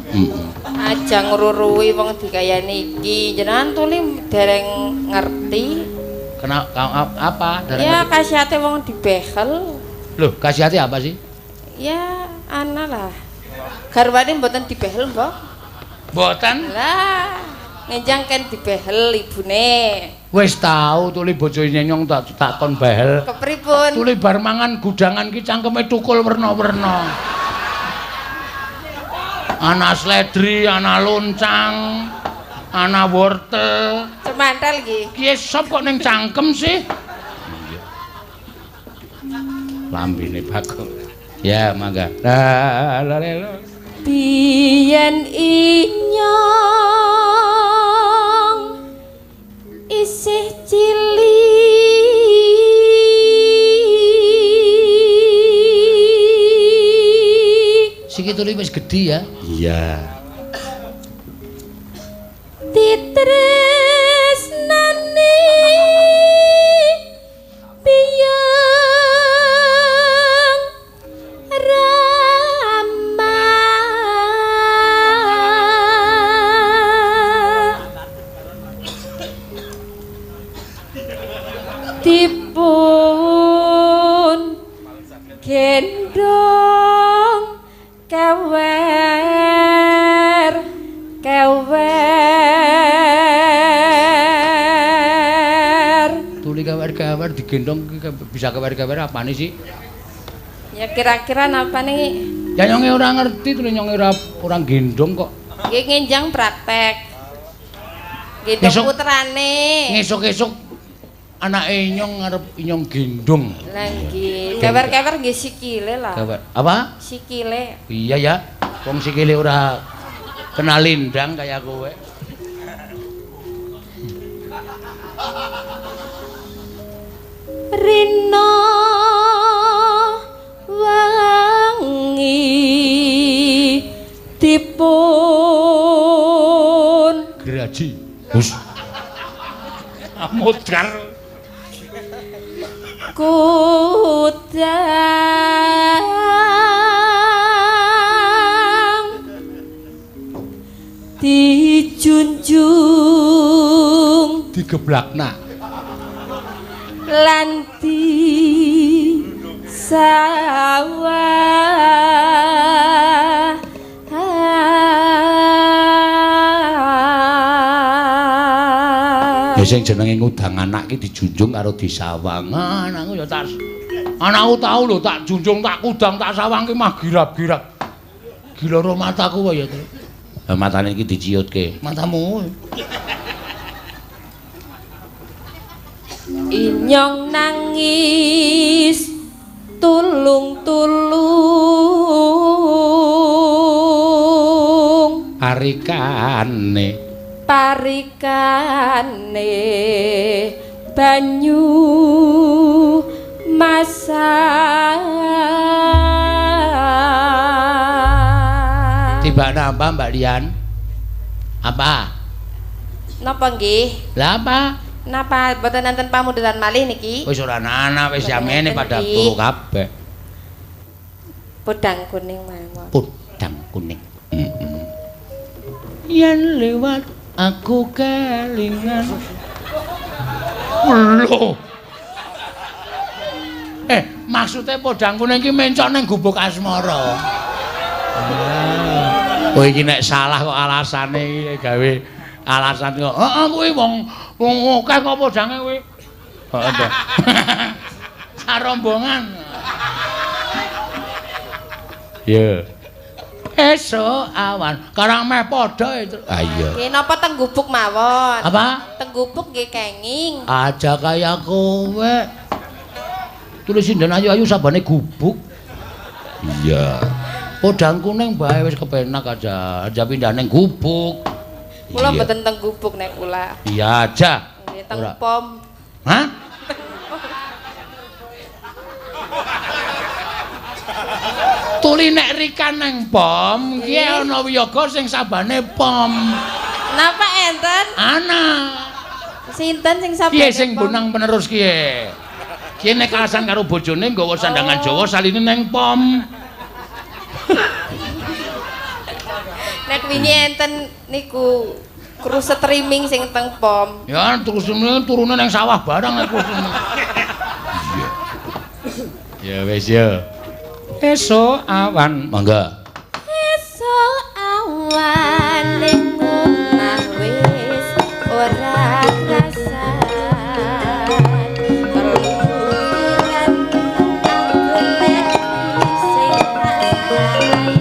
Aja ngruruhi wong dikayani iki. Jenengan tuli dereng ngerti. Apa? Ya kasihate wong dibehel. Loh, kasihate apa sih? Ya ana lah. Garwane mboten dibehel, Mbok. Mboten. Lah, ngenjang kan dibehel ibune. Wis tau tuli bojone nyong tak kon behel. Kepripun? Tuli bar mangan gudangan ki cangkeme tukul werna-werna. Ana sledri, ana loncang, ana wortel. Cemantel iki. Ki sop kok ning cangkem sih? Lambene Bagong. Ya, mangga. La. Biyen inyong isih cilik. Siki tuli wis gedhi ya? Iya. Ditresnani biyang Rama dipun gendong kewer tuli kewer digendong bisa kewer apane sih? Ya kira-kira napa nih? Ya nyonge ora ngerti tuli nyonge ora gendong kok. Nggih ngenjang praktek. Gendong putrane. Ngesuk-esuk anake nyong ngarep nyong gendong. Lah nggih, kewer nggih sikile lah. Kewer. Apa? Sikile. Iya ya. Wong sikile ora kena lindang kaya kowe. Rina wangi dipun Geraji. Hus. Amudar. Kudang dijunjung Digeblakna. lan disawah Ya sing jenenge ngudang anak ki dijunjung karo disawang. Anakku ya tak anakku tau lho tak junjung tak kudang tak sawang ki mah girap-girap. Gila ro mataku wae ya. Lah matane iki diciutke. Matamu. Inyong nangis tulung-tulung Parikane banyu masak Tibane apa Mbak Lian? Apa? Napa nggih? Lah apa? Napa mboten enten pamundutan malih niki? Wis ora ana, wis jamene pada turu kabeh. Podang kuning mawon. Podang kuning. Yen lewat aku kelingan. Lho. Maksudnya podang kuning iki mencok ning gubuk asmara. Oh iki nek salah kok alasane iki gawe alasan kok. Heeh kuwi wong akeh kok podange kuwi. Heeh to. Sarombongan. Ya. Esuk awan karang meh padha itu. Ah iya. Nggih napa teng gubuk mawon? Apa? Teng gubuk nggih kenging. Aja kaya kowe. Tulis sinden ayu-ayu sabane gubuk. Iya. Podang kuning bae wis kepenak aja pindah ning gubuk. Kula mboten teng gubuk nek kula. Iya aja. Nggih teng pom. Hah? Tuli nek rikan nang pom, ki ana wiyaga sing sabane pom. Napa enten? Ana. Sinten sing sabane? Piye sing bonang penerus kiye? Kiye nek alasan karo bojone nggawa sandangan Jawa saline nang pom. Nek wingi enten niku kru streaming sing teng pom. Ya terus turune nang sawah barang nek terus. Ya wis ya. Esuk awan, mangga. Esuk awan ning omah wis ora krasan. Perluan aku nek sing tak sayang.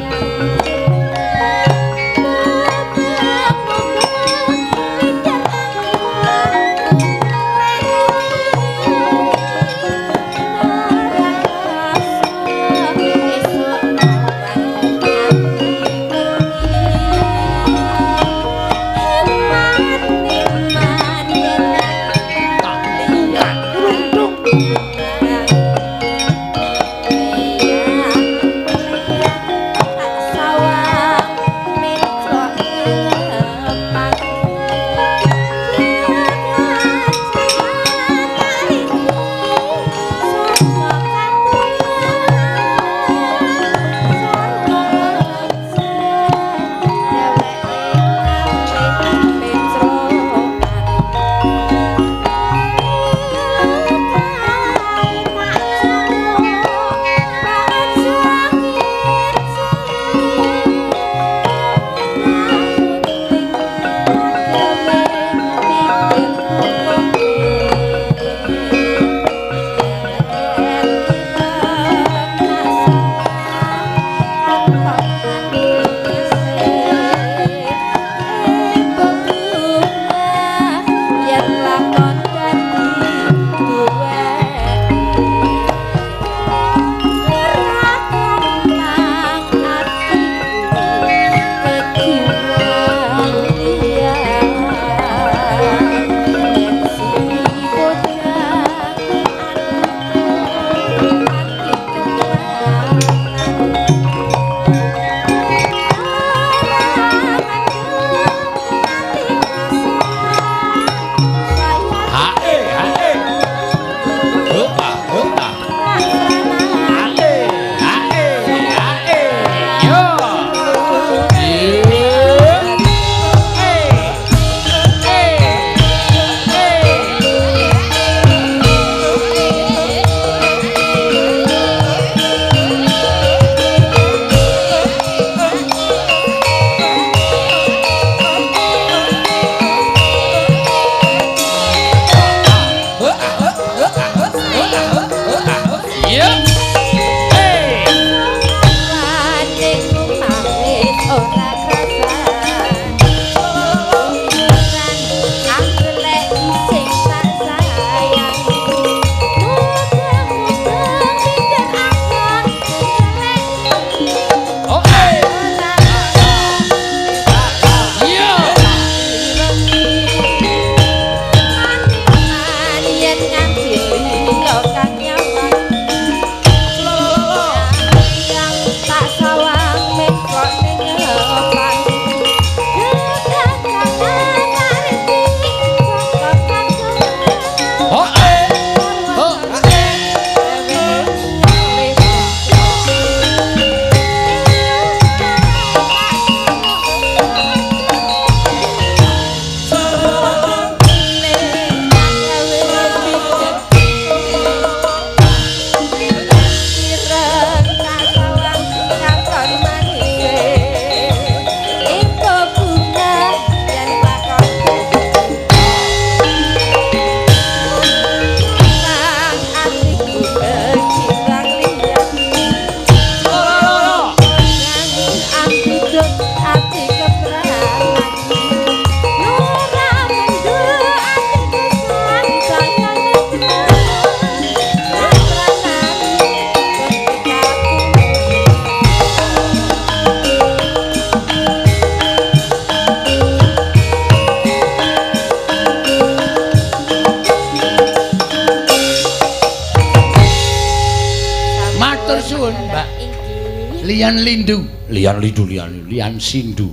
Lian Lindu, Lian Sindu.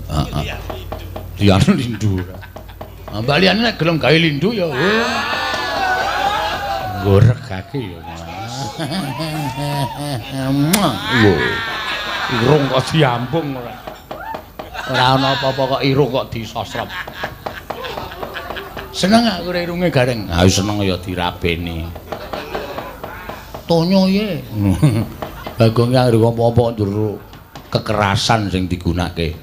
Heeh. Lian Lindu. Mbak Lian nek gelem gawe lindu ya. Goregake ya. Wo. Irung kok diambung ora. Ora ana apa-apa kok irung kok disosrep. Seneng aku irunge gareng. Ha seneng ya dirabeni. Tonyo ye. Bagong yang apa-apa njur kekerasan sing digunakake.